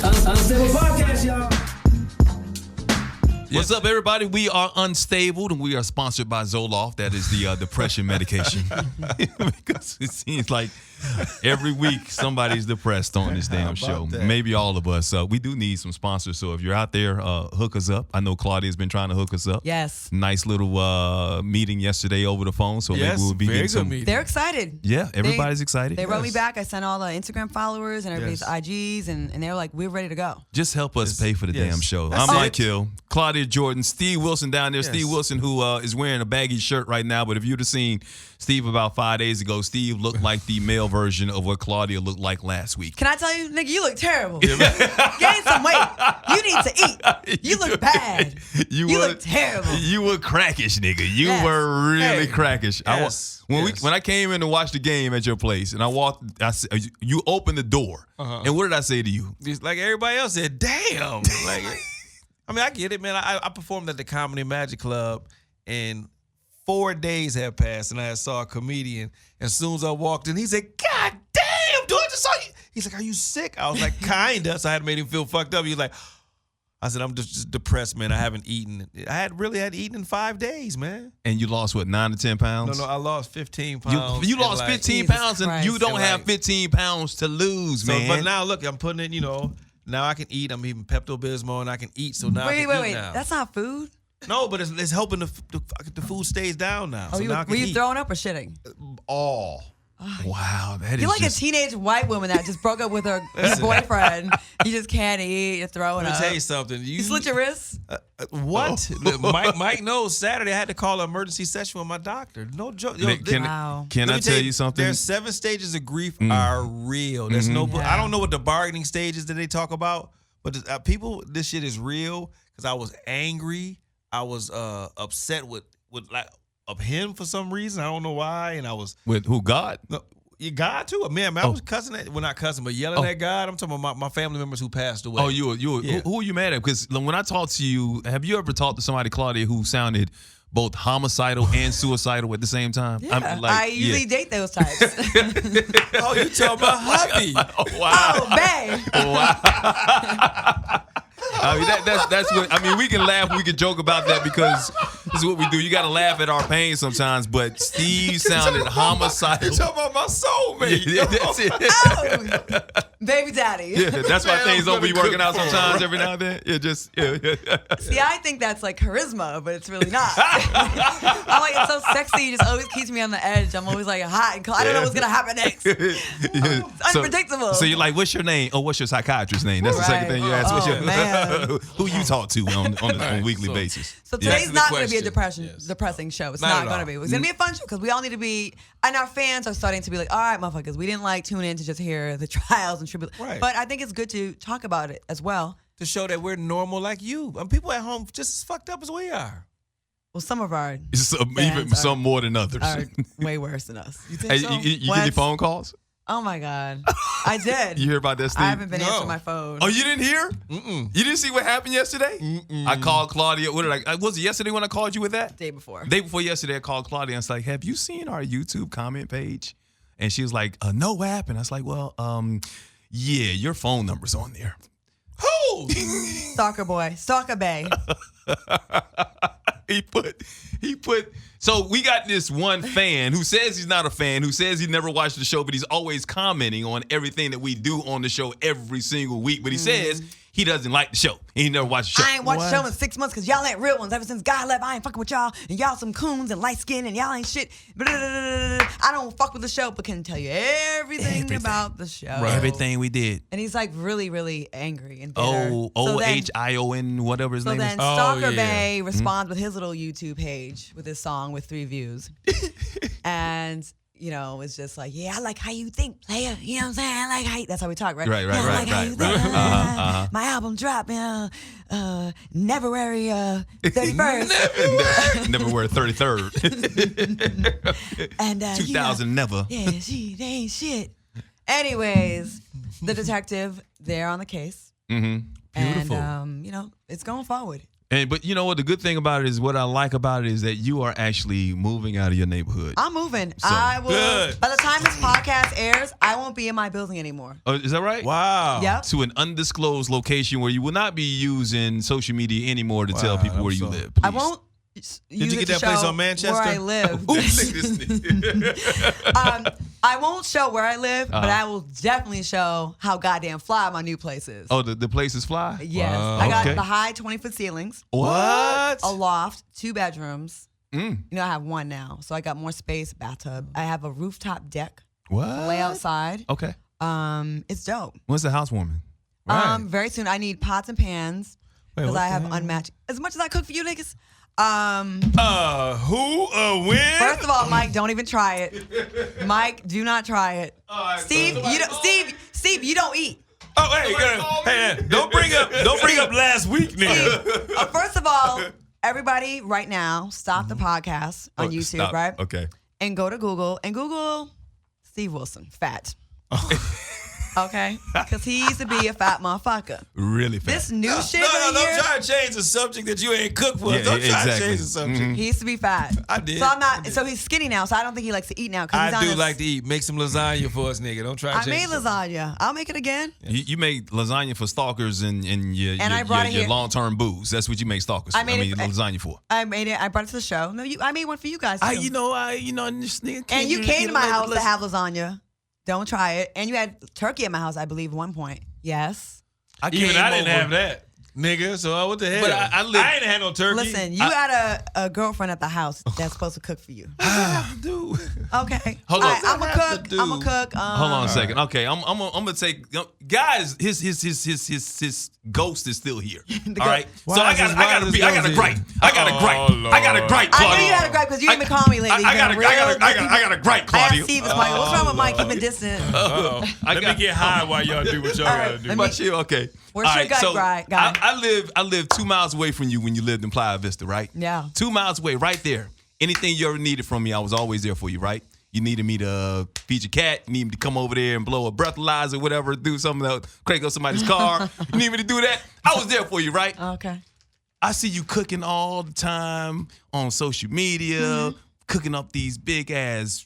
Unstable Podcast, y'all. What's up, everybody? We are Unstable, and we are sponsored by Zoloft. That is the depression medication. Because it seems like every week somebody's depressed on this damn show. That? Maybe all of us. We do need some sponsors, so if you're out there, hook us up. I know Claudia's been trying to hook us up. Yes. Nice little meeting yesterday over the phone, so maybe we'll be getting some. They're excited. Yeah, everybody's excited. They wrote me back. I sent all the Instagram followers and everybody's IGs, and they were like, we're ready to go. Just help us pay for the damn show. That's I'm it. Mike Hill, Claudia Jordan, Steve Wilson down there. Steve Wilson, who is wearing a baggy shirt right now. But if you'd have seen Steve about 5 days ago, Steve looked like the male version of what Claudia looked like last week. Can I tell you, nigga, you look terrible. Gain some weight. You need to eat. You look bad. You look terrible. You were crackish, nigga. You were really crackish. When I came in to watch the game at your place, and I walked, you opened the door, and what did I say to you? Just like everybody else said, damn. Like, I mean, I get it, man. I performed at the Comedy Magic Club, and 4 days had passed, and I saw a comedian. And as soon as I walked in, he said, God damn, dude, I just saw you. He's like, are you sick? I was like, kinda. So I had to make him feel fucked up. He was like, I said, I'm just depressed, man. I haven't eaten. I had eaten in 5 days, man. And you lost, what, 9 to 10 pounds? No, I lost 15 pounds. You lost 15 pounds, and you don't have 15 pounds to lose, man. But now, look, I'm putting in, now I can eat. I'm eating Pepto-Bismol, and I can eat. So now I can eat now. That's not food? No, but it's helping the food stays down now. Oh, so now I can were you eat. throwing up or shitting? All. Wow, that is You're like a teenage white woman that just broke up with her boyfriend. You just can't eat. You're throwing up. Let me tell you something. You slit your wrists? What? Mike knows. Saturday I had to call an emergency session with my doctor. No joke. Can I tell you something? There's 7 stages of grief are real. There's I don't know what the bargaining stages that they talk about, but people, this shit is real because I was angry. I was upset with of him for some reason. I don't know why. And I was with who? God? No, you God too. Man, I was cussing at, well, not cussing, but yelling at God. I'm talking about my family members who passed away. Oh, who are you mad at? Because when I talk to you, have you ever talked to somebody, Claudia, who sounded both homicidal and suicidal at the same time? Yeah, I usually date those types. Oh, you talking about hubby? Wow. Oh, babe. Wow. I mean, that's what, I mean, we can laugh, we can joke about that because this is what we do. You got to laugh at our pain sometimes, but Steve sounded homicidal. You talking about my soulmate. Yeah, that's it. Oh, baby daddy. Yeah, that's why things don't be working out sometimes every now and then. See, I think that's like charisma, but it's really not. I'm like, it's so sexy. It just always keeps me on the edge. I'm always like hot and cold. I don't know what's going to happen next. It's unpredictable. So you're like, what's your name? Oh, what's your psychiatrist's name? That's the second thing you ask. What's your man. Who you talk to on a weekly basis? So today's not going to be a question. depressing show. It's not going to be. It's going to be a fun show because we all need to be, and our fans are starting to be like, all right, motherfuckers, we didn't like tune in to just hear the trials and tribulations. Right. But I think it's good to talk about it as well. To show that we're normal like you. And people at home just as fucked up as we are. Well, some of our even some more than others are way worse than us. You think so? You get any phone calls? Oh my God, I did. You hear about that, Steve? I haven't been answering my phone. Oh, you didn't hear? Mm-mm. You didn't see what happened yesterday? Mm-mm. I called Claudia. Was it yesterday when I called you with that? Day before yesterday, I called Claudia and I was like, "Have you seen our YouTube comment page?" And she was like, "No, what happened?" I was like, "Well, yeah, your phone number's on there." Who? Stalker boy, stalker bae. He put. So we got this one fan who says he's not a fan, who says he never watched the show, but he's always commenting on everything that we do on the show every single week. But he says he doesn't like the show. He never watched the show. I ain't watched the show in 6 months because y'all ain't real ones. Ever since God left, I ain't fucking with y'all. And y'all some coons and light skin and y'all ain't shit. I don't fuck with the show, but can tell you everything about the show. Right. Everything we did. And he's like really, really angry and bitter. OHION, whatever his name is. So then Stalker Bay responds with his little YouTube page with his song with 3 views. And it's just like, yeah, I like how you think, player. You know what I'm saying? I like how you, that's how we talk, right? Right. I like how you think. My album dropped, February 31st. February 33rd. And 2000 never. Yeah, they ain't shit. Anyways, the detective, they're on the case. Mm-hmm. Beautiful. And, it's going forward. But you know what? The good thing about it is what I like about it is that you are actually moving out of your neighborhood. I'm moving. So, I will. good. By the time this podcast airs, I won't be in my building anymore. Oh, is that right? Wow. Yep. To an undisclosed location where you will not be using social media anymore to tell people where you live. I please. won't. Did you get that place on Manchester? Where I live. Ooh, look at this nigga. I won't show where I live, but I will definitely show how goddamn fly my new place is. Oh, the place is fly? Yes. Wow. I got Okay. the high 20-foot ceilings, What? a loft, 2 bedrooms. Mm. You know, I have 1 now, so I got more space, bathtub. I have a rooftop deck, What? lay outside. Okay. It's dope. When's the housewarming? Right. Very soon. I need pots and pans Wait, because what I the have hell? unmatched. As much as I cook for you niggas. Who? When? First of all, Mike, don't even try it. Mike, do not try it. right, Steve, you don't. Steve, you don't eat. Oh, hey, don't bring up last week, nigga. First of all, everybody, right now, stop the podcast on YouTube, Stop. right? Okay. And go to Google and Google Steve Wilson, fat. Okay, because he used to be a fat motherfucker. Really fast. This new shit No, right don't here. try to change the subject that you ain't cooked for. Yeah, Don't try exactly. to change the subject. He used to be fat. I did. So I'm not. I did. So he's skinny now. So I don't think he likes to eat now. Cause he's I on do this- like to eat. Make some lasagna for us, nigga. Don't try to I change made the subject. lasagna. I'll make it again. You make lasagna for stalkers and your I brought it here. long-term booze. That's what you make stalkers for. I made it- lasagna for. I made it. I brought it to the show. No, I made one for you guys too. This nigga And you came to my house to have. have lasagna. Don't try it. And you had turkey at my house, I believe, at one point. Yes. Even I didn't have that, nigga. So what the hell? But I ain't had no turkey. Listen, you had a girlfriend at the house that's supposed to cook for you. dude. Okay. Hold All on. right, I'm a What I have cook. to I'm a do? cook. Hold on a second. Okay, I'm gonna take guys. His ghost is still here. All right. So I got a gripe. I got a gripe, I Claudia. knew you had a gripe because you didn't even call me lately. I got a gripe, I Claudia. asked Steve this morning. What's wrong with Mike keeping distant? Let me get high while y'all do what y'all All gotta right, do. let But you okay? Where's All your right, gut so guy? I live 2 miles away from you when you lived in Playa Vista, right? Yeah. 2 miles away, right there. Anything you ever needed from me, I was always there for you, right? You needed me to feed your cat. You need me to come over there and blow a breathalyzer, whatever, do something to crank up somebody's car. You need me to do that? I was there for you, right? Okay. I see you cooking all the time on social media, cooking up these big ass,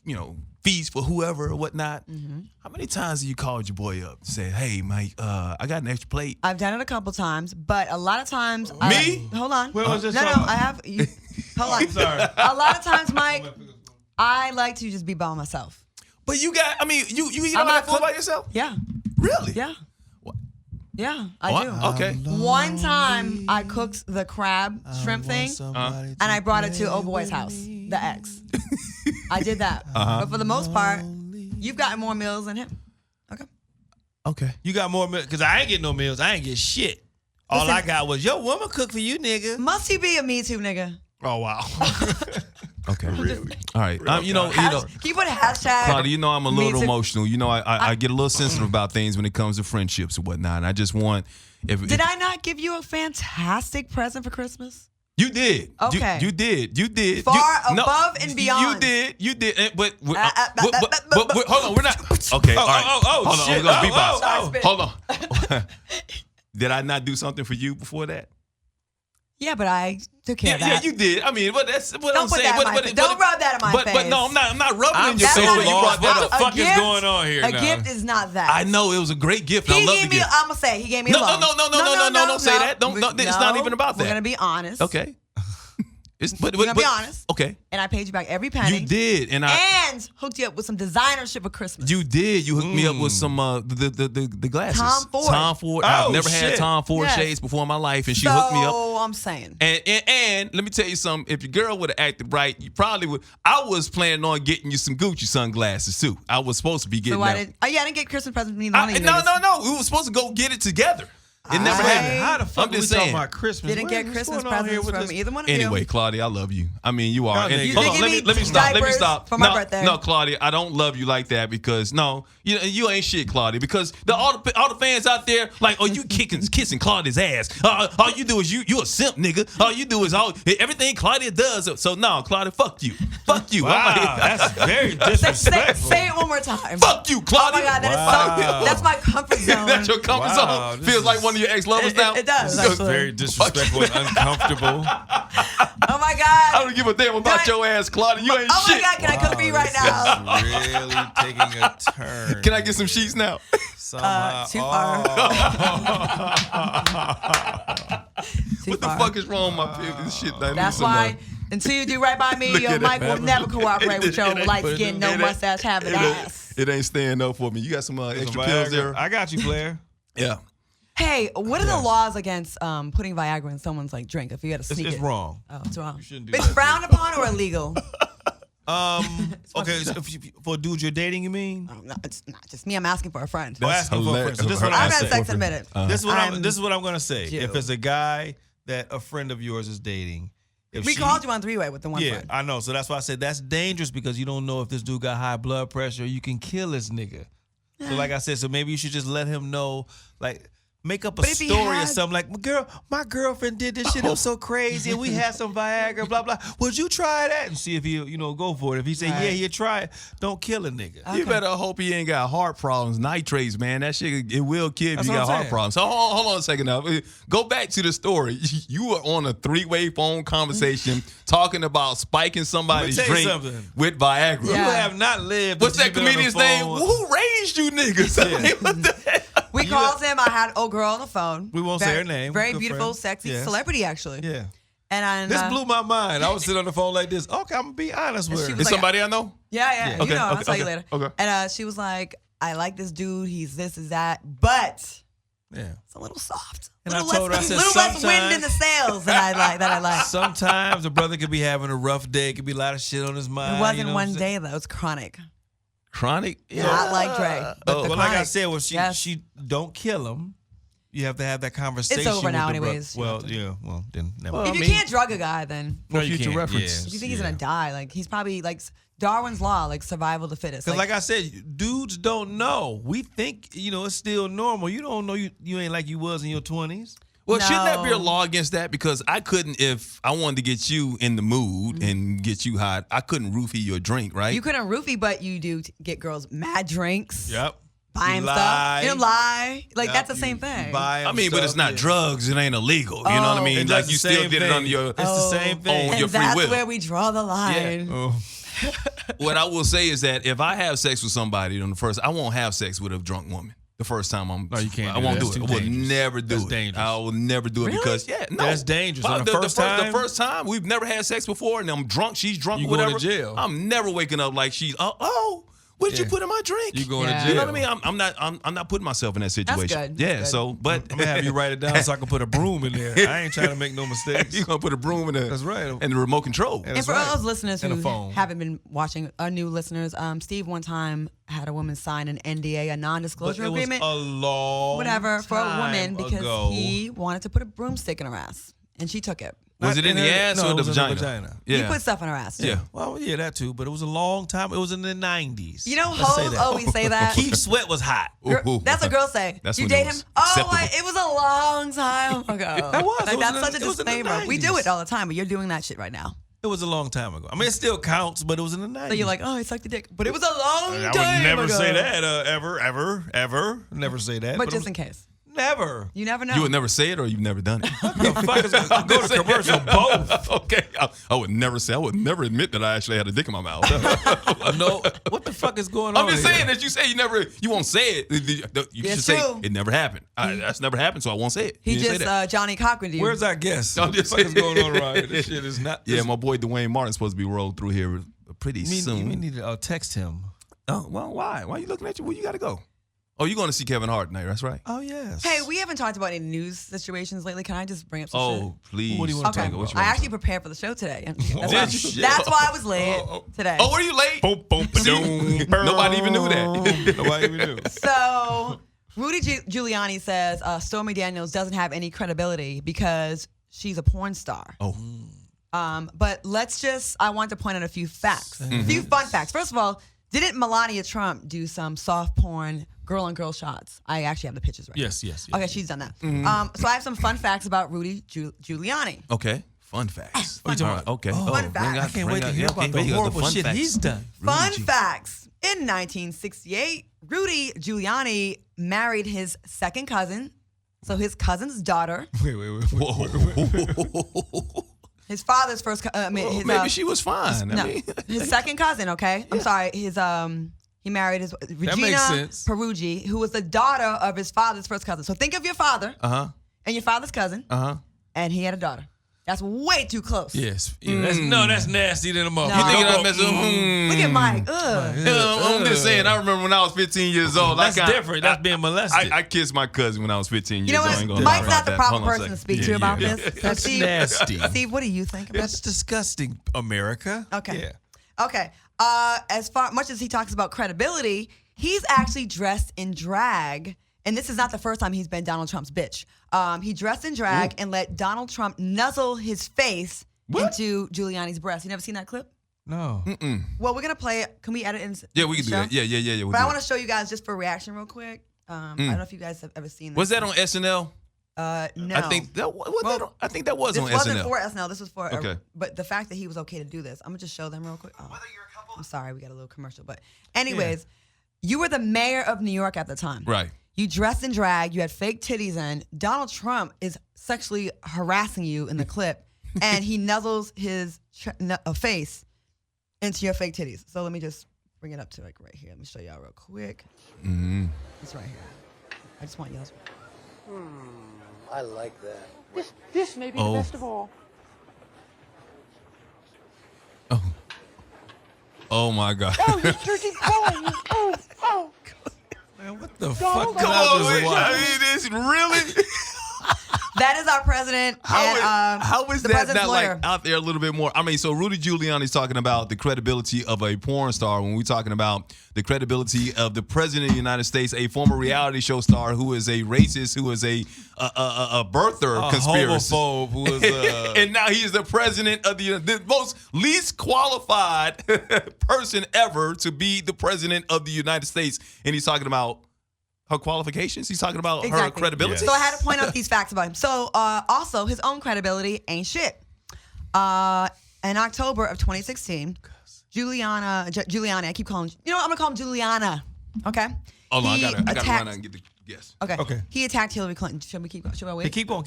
feasts for whoever or whatnot. How many times have you called your boy up and said, "Hey, Mike, I got an extra plate"? I've done it a couple times, but a lot of times. Me? Hold on. Where was this No, from? I have. Hold on. Sorry. A lot of times, Mike, I like to just be by myself. But you eat I'm all that not food cook- by yourself? Yeah. Really? Yeah. What? Yeah, I What? do. Okay. One time I cooked the crab shrimp thing and I brought it to old boy's house, the ex. I did that. But for the most part, you've gotten more meals than him. Okay. Okay. You got more meals because I ain't get no meals. I ain't get shit. All Listen- I got was your woman cook for you, nigga. Must he be a Me Too nigga? Oh wow. Okay. Really? All right. Can you put a hashtag? Claudia, I'm a Me little Too? emotional. I get a little sensitive about things when it comes to friendships and whatnot. And I just want Did I not give you a fantastic present for Christmas? You did. Okay. You did. Far above and beyond. You did. But hold but- on. We're not. Okay. All right. Hold on. shit. I'm gonna Oh, beatbox. Hold on. Did I not do something for you before that? Yeah, but I took care of Yeah, that. you did. I mean, but that's what Don't I'm put saying. that in my face. Don't rub that in my But face. no, I'm not rubbing it I'm in your so face when you lost. brought that What the up. fuck is going on here A now? gift is not that. I know it was a great gift. And I He love gave the me. gift. I'm gonna say he gave me No, a loan. no, don't say that. Don't- it's not even about We're that. gonna be honest. Okay. But We're gonna be honest. Okay. And I paid you back every penny. You did, and And hooked you up with some designer shit for Christmas. You did. You hooked me up with some the glasses. Tom Ford. Tom Ford. Oh, I've never had shit. Tom Ford Yes. shades before in my life, and she so hooked me up. I'm saying. And let me tell you something. If your girl would have acted right, you probably would. I was planning on getting you some Gucci sunglasses too. I was supposed to be getting So I that. didn't. Oh yeah, I didn't get Christmas presents from neither one of you. No. niggas. We were supposed to go get it together. It never I- happened. How the fuck I'm we just talking saying. about Christmas? Didn't get What's Christmas going on here presents with from this? either one of Anyway, you. Claudia, I love you. I mean, you are. Y'all And, niggas- hold You on, did let give me me stop. Let me diapers stop. for my no, birthday. no, Claudia, I don't love you like that because you ain't shit, Claudia. Because all the fans out there like, oh, you kissing Claudia's ass. All you do is you a simp, nigga. All you do is everything Claudia does. So no, Claudia, fuck you, fuck you. Wow, that's very disrespectful. Say it one more time. Fuck you, Oh Claudia. my God, that is Wow. so. That's my comfort zone. That's your comfort Wow, zone. this Feels like is- one of of your ex-lovers now? It does. It's Actually. Very disrespectful and uncomfortable. Oh my God. I don't give a damn about your ass, Claudia. You ain't Oh shit. my God, can I cook for you right now? Really taking a turn. Can I get some sheets now? Somehow. Too far. Too What the far. fuck is wrong with my pig? This shit. I need That's some, why until you do right by me, Look your at mic it, will man. never cooperate with your light skin, no mustache having ass. It ain't staying up for me. You got some extra Some pills Viagra. there? I got you, Blair. Yeah. Hey, what are the laws against putting Viagra in someone's like drink if you got to sneak It's it? wrong. Oh, it's wrong. shouldn't do It's that. frowned upon or illegal? Okay, so for a dude you're dating, you mean? Oh, no, it's not just me. I'm asking for a friend. Well, asking for a friend. So this is what I've I'm had saying. sex in a minute. This I'm is what I'm gonna say. Jew. If it's a guy that a friend of yours is dating, if We she- called you on three-way with the one Yeah, friend. I know. So that's why I said that's dangerous because you don't know if this dude got high blood pressure. You can kill this nigga. So like I said, so maybe you should just let him know, like. Make up a But if he story or had- something like, my girlfriend did this shit. It was so crazy, and we had some Viagra, blah blah. Would you try that and see if he, go for it? If he say, Right. yeah, he'll try it. Don't kill a nigga. You Okay. better hope he ain't got heart problems. Nitrates, man. That shit, it will kill if That's you what got I'm heart saying. problems. So hold on a second now. Go back to the story. You were on a three-way phone conversation talking about spiking somebody's tell you drink something. with Viagra. You Yeah. have not lived. What's until that you've been on the comedian's name? phone. Who raised you niggas? I mean, what the hell? We called him. I had old girl on the phone. We won't say her name. Very Good beautiful, friend. sexy Yes. celebrity, actually. Yeah. And This blew my mind. I was sitting on the phone like this. Okay, I'm gonna be honest with she her. was Is like- somebody I know? Yeah. Okay, You know, I'll okay, tell you okay, later. okay. And she was like, I like this dude. He's this, is that, but Yeah. it's a little soft. And I Little told her, I said, little less wind in the sails that I like. Sometimes a brother could be having a rough day. Could be a lot of shit on his mind. It wasn't you know one what I'm saying? day though. It's chronic. Chronic? Not like Dre. But the Well, like I chronic, said, well, yes. she don't kill him. You have to have that conversation. over with now the brother. anyways. You Well, have to- yeah. Well, then never. If mind. you can't drug a guy, then No, For you future can't. reference. Yeah. if you think he's gonna die, like he's probably like Darwin's law, like survival of the fittest. Because like I said, dudes don't know. We think, it's still normal. You don't know you ain't like you was in your 20s. Well, shouldn't that be a No. law against that? Because I couldn't, if I wanted to get you in the mood and get you hot, I couldn't roofie your drink, right? you couldn't roofie, but you do get girls mad drinks. Yep. Buy You him lie. stuff. You lie. Like Yep, that's the you- same you thing. buy I him mean, but it's stuff, not yeah. drugs. It ain't illegal. You know what I Oh. mean? It Like does you the still same did it thing. under your. It's the same thing. on your and free that's will. where we draw the line. Oh. What I will say is that if I have sex with somebody on the first, I won't have sex with a drunk woman. The first time No, you can't I do won't that. do That's it. I too will dangerous. never do That's it. dangerous. I will never do it Really? because no, That's dangerous. On the first the time? first time we've never had sex before, and I'm drunk. She's drunk. You or whatever. going to jail. I'm never waking up like she's. What did you Yeah. put in my drink? You going Yeah. to jail. You know what I mean? I'm not putting myself in that situation. good. Yeah. That's good. So, but I'm gonna have you write it down so I can put a broom in there. I ain't trying to make no mistakes. you're gonna put a broom in the That's right. and the remote control. And And That's for right. those listeners And a who phone. haven't been watching, new listeners, Steve one time had a woman sign an NDA, a But non-disclosure it was agreement, a long whatever, for a woman time because ago. he wanted to put a broomstick in her ass, and she took it. Was it in the ass no, or it the was in the vagina? vagina. Yeah. He put stuff in her ass. Too. Yeah. Well, yeah, that too. But it was a long time. It was in the 90s. You know, Let's say hoes that. always say that. Keith Sweat was hot. Ooh. That's what girls say. That's you when date it him? was Oh, acceptable. it was a long time ago. It was. Like, It was that's in the- such a it was in the disclaimer. We do 90s. it all the time, but you're doing that shit right now. It was a long time ago. I mean, it still counts, but it was in the 90s. So you're like, oh, he sucked the dick, but it was a long I time would never ago. say that ever. Never say that. But it just was- in case, never. you never know. You would never say it, or you've never done it. The fuck is gonna go to commercial? Both. Okay, I would never say. I would never admit that I actually had a dick in my mouth. No. What the fuck is going on? I'm just here? saying that you say you won't say it. You It's should say true. it never happened. That's never happened, so I won't say it. He You didn't say just that. Johnny Cochran to you. Where's our guest? I'm What the just fuck is saying. going on around here? This shit is not. Yeah, this- my boy Duane Martin's supposed to be rolled through here pretty we soon. need to text him. Oh, well, why? Why are you looking at you? Where you got to go? Oh, you're going to see Kevin Hart tonight. That's right. Oh yes. Hey, we haven't talked about any news situations lately. Can I just bring up some shit? Oh, please. What do you wanna Okay, talk about? What you I wanna actually talk prepared for the show today. That's, Oh, why, shit. that's why I was late today. Oh, were you late? See? Nobody even knew that. Nobody even knew. So Rudy Giuliani says Stormy Daniels doesn't have any credibility because she's a porn star. Oh. But I want to point out a few facts, a few fun facts. First of all, didn't Melania Trump do some soft porn girl-on-girl shots? I actually have the pictures right. Yes. Okay, she's done that. So I have some fun facts about Rudy Giuliani. Okay. Fun facts. What you talking All right, about? Okay. Fun bring facts. out- I can't wait bring to out- hear yeah, about okay, the here you go, horrible fun shit facts. he's done. Fun Rudy Gi- facts. In 1968, Rudy Giuliani married his second cousin, So his cousin's daughter, Whoa. his father's first, Maybe she was fine. no, I mean, his second cousin. Okay, I'm sorry. He married his Regina makes sense. Peruggi, who was the daughter of his father's first cousin. So think of your father and your father's cousin, and he had a daughter. That's way too close. Yes. That's nasty than a motherfucker. No. you think I'm messing? Look at Mike. Ugh. I'm just saying. I remember when I was 15 years old. That's different. That's being molested. I kissed my cousin when I was 15 years You know old. I what? ain't gonna Mike's lie not the about that. proper Hold on a person to second. speak to about Yeah. this. That's Steve, nasty. Steve, what do you think about That's disgusting, America. Okay. Yeah. Okay. As far much as he talks about credibility, he's actually dressed in drag. And this is not the first time he's been Donald Trump's bitch. He dressed in drag and let Donald Trump nuzzle his face into Giuliani's breast. You never seen that clip? No. Well, we're going to play it. Can we edit in? Yeah, we can do that. Yeah. We'll But do I want that. to show you guys just for reaction real quick. I don't know if you guys have ever seen this. Was that on SNL? No. I think that I think that was This on wasn't SNL. for SNL. This was for. Okay. But the fact that he was okay to do this, I'm gonna just show them real quick. Oh, I'm sorry, we got a little commercial. But anyways, you were the mayor of New York at the time. Right. You dressed in drag. You had fake titties in. Donald Trump is sexually harassing you in the clip, and he nuzzles his face into your fake titties. So let me just bring it up to like right here. Let me show y'all real quick. It's right here. I just want y'all's. I like that. This may be the best of all. Oh my God. Oh, he's drinking Cohen. Oh. Man, what the fuck? Come I mean, this really. That is our president. How is the that president's not lawyer. like out there a little bit more? I mean, so Rudy Giuliani's talking about the credibility of a porn star when we're talking about the credibility of the president of the United States, a former reality show star who is a racist, who is a birther conspiracy. Homophobe who is and now he is the president of the most least qualified person ever to be the president of the United States. And he's talking about her qualifications. He's talking about her credibility. So I had to point out these facts about him. So also, his own credibility ain't shit. In October of 2016, Giuliani, I keep calling, I'm going to call him Giuliana. Okay? Hold on, I gotta run attacked- out and get the guess. Okay. He attacked Hillary Clinton. Should we wait? Hey, keep going.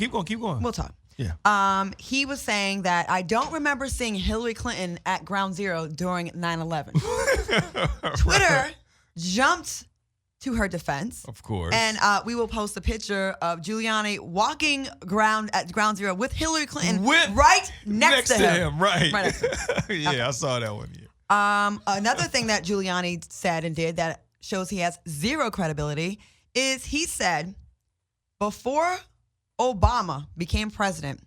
We'll talk. Yeah. He was saying that I don't remember seeing Hillary Clinton at Ground Zero during 9/11. Twitter jumped to her defense. Of course. And we will post a picture of Giuliani walking at Ground Zero with Hillary Clinton right next to him. Right. Right next to him. Yeah, I saw that one. Yeah. Another thing that Giuliani said and did that shows he has zero credibility is he said, before Obama became president,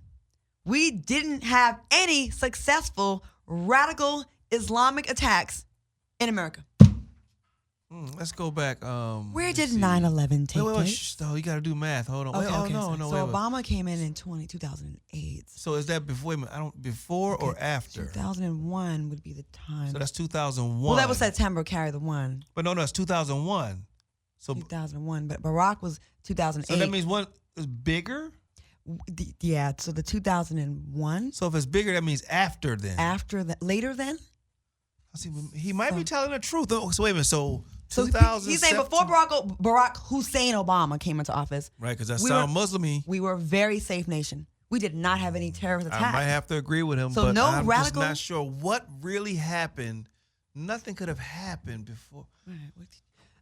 we didn't have any successful radical Islamic attacks in America. Let's go back. Where did 9/11 take Wait, place? shh, no, you got to do math. Hold on. Okay, Wait, okay. no. So Obama came in 2008. So is that before? Wait a minute, before or after? 2001 would be the time. So that's 2001. Well, that was September, carry the one. But no, it's 2001. So 2001, but Barack was 2008. So that means one is bigger? Yeah, so the 2001. So if it's bigger, that means after then. After that, later then? I see. He might be telling the truth. Oh, so wait a minute. So So 2000. he's saying before Barack Hussein Obama came into office. Right, because that sounds Muslim-y. We were a very safe nation. We did not have any terrorist attacks. I might have to agree with him, So but no I'm radical- just not sure what really happened. Nothing could have happened before.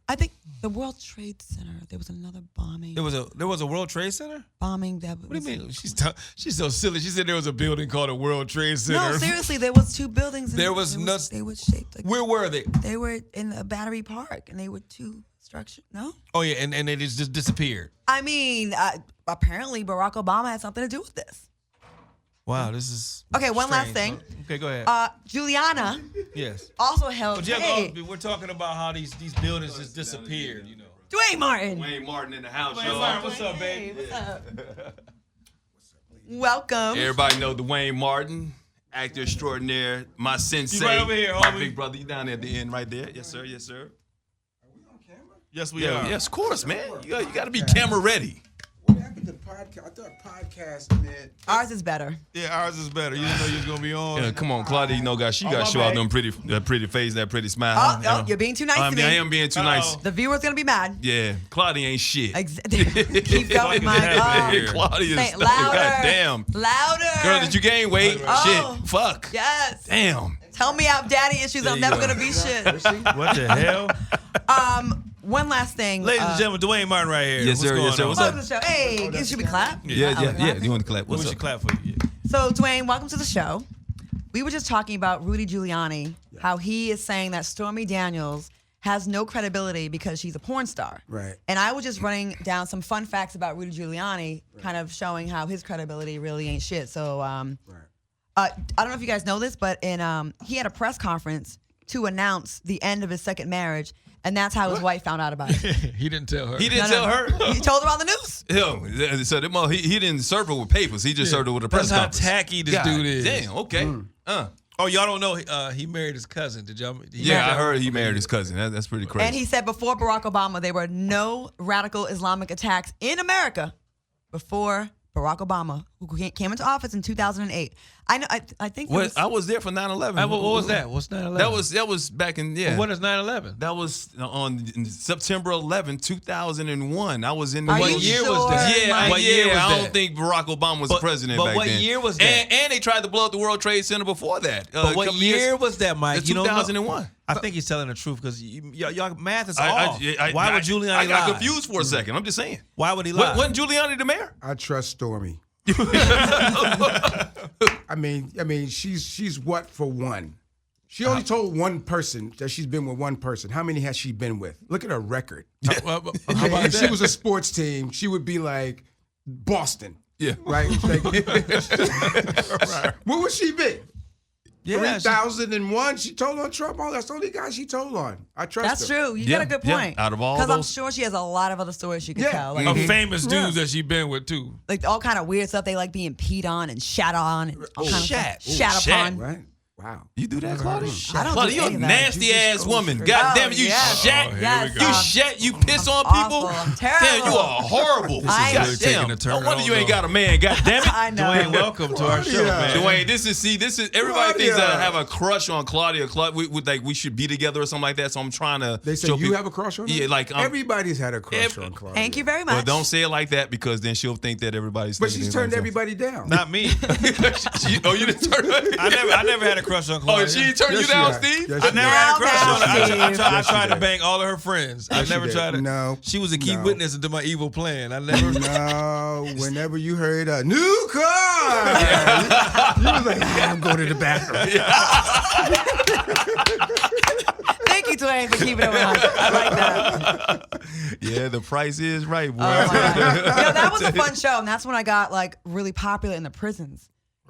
I think the World Trade Center, there was another bombing. There was a World Trade Center? Bombing that was. What do you mean? She's so silly. She said there was a building called a World Trade Center. No, seriously, there was two buildings. There was nuts. They were shaped like. Where were they? They were in a Battery Park, and they were two structures. No. Oh yeah, and they just disappeared. I mean, apparently Barack Obama had something to do with this. Wow, this is Okay, one last strange. thing. Okay, go ahead. Juliana Yes. also held. But yeah, Hey, we're talking about how these buildings just disappeared. You know. Duane Martin. Duane Martin in the house, Hey, y'all. Martin, what's up, Hey, baby? what's up? Welcome. Everybody know Duane Martin, actor extraordinaire, my sensei, You right over here, my homie. big brother. You down there at the end, right there. Yes, sir. Yes, sir. Yes, we are. Yes, of course, man. You got to be camera ready. What happened to Pod podcast, man. Ours is better. Yeah, ours is better. You didn't know you was gonna be on. Yeah, come on, Claudia. You know, she got to show out them pretty face, that pretty smile. Oh, you're being too nice to me. I am being too nice. The viewer's gonna be mad. Yeah, Claudia ain't shit. Keep going, Mike. Yeah, Claudia is louder. goddamn. Louder. Girl, did you gain weight? Oh. Shit. Fuck. Yes. Damn. Tell me I have daddy issues. I'm never gonna be shit. What the hell? One last thing. Ladies and gentlemen, Duane Martin right here. Yes, sir. Yes, sir. What's up? Welcome to the show. Hey, should we clap? Yeah. You want to clap? We What's should up? clap for you. So, Duane, welcome to the show. We were just talking about Rudy Giuliani, how he is saying that Stormy Daniels has no credibility because she's a porn star. Right. And I was just running down some fun facts about Rudy Giuliani, kind of showing how his credibility really ain't shit. So, I don't know if you guys know this, but he had a press conference to announce the end of his second marriage, and that's how his wife found out about it. He didn't tell her. He didn't tell her. He told her on the news. Yo, so he didn't serve her with papers. He just served her with a press That's conference. how tacky this dude is. Damn. Okay. Oh, y'all don't know he married his cousin. Did y'all? Yeah, I heard he married his cousin. That's pretty crazy. And he said before Barack Obama, there were no radical Islamic attacks in America before Barack Obama, who came into office in 2008. I know. I think. I was there for 9/11. What was that? What's 9/11? That was back in What is 9/11? That was on September 11, 2001. I was in the Are What you year sure, was that? Yeah, What year was I that? don't think Barack Obama was president but back what then. year was that? And they tried to blow up the World Trade Center before that. But what year was that, Mike? You don't know? 2001. I think he's telling the truth because y'all math is I- off. Why would Giuliani I got lie? confused for a second. I'm just saying. Why would he lie? Wasn't Giuliani the mayor? I trust Stormy. I mean, she's what for one? She only told one person that she's been with one person. How many has she been with? Look at her record. How about If she was a sports team, she would be like Boston. Yeah. Right? Like, what would she be? Yeah, 3,001. She told on Trump. Oh, that's the only guy she told on. I trust That's her. true. You got a good point. Out of all because I'm those- sure she has a lot of other stories she could Yeah. tell, like, of famous dudes that she been with too. like all kind of weird stuff. They like being peed on and shat on and all kind of Shat. stuff. Shat Shat. upon. Right? Wow. You do that, Claudia? I don't Claudia, do you a any of that. nasty ass woman. God damn it, you yes. shat. Yes, You shat. You piss on I'm people. awful. I'm terrible. Damn, you are horrible. I- God really taking damn. a turn No wonder I you don't ain't know. got a man. God damn it. I know. Duane, welcome to our show, man. Duane, this is everybody thinks that I Claudia. have a crush on Claudia. We should be together or something like that. So I'm trying to. They say show you people- have a crush on her? Yeah, like everybody's had a crush on Claudia. Thank you very much. Well, don't say it like that because then she'll think that everybody's. But thinking she's they're turned gonna- everybody down. Not me. Oh, you didn't turn her. I never had a crush on Claudia. Oh, she turned Yes, you she down, has. Steve? Yes, I she never has. had a crush on her. I Yes, tried she to did. bang all of her friends. I Yes, she never did. tried to. No. She was a key No. witness into my evil plan. I never. No, whenever you heard a new car, you was like, I'm going to the bathroom. Thank you, Duane, for keeping it alive. I like that. Yeah, the price is right, boy. Oh, my God. That was a fun show, and that's when I got like really popular in the prisons.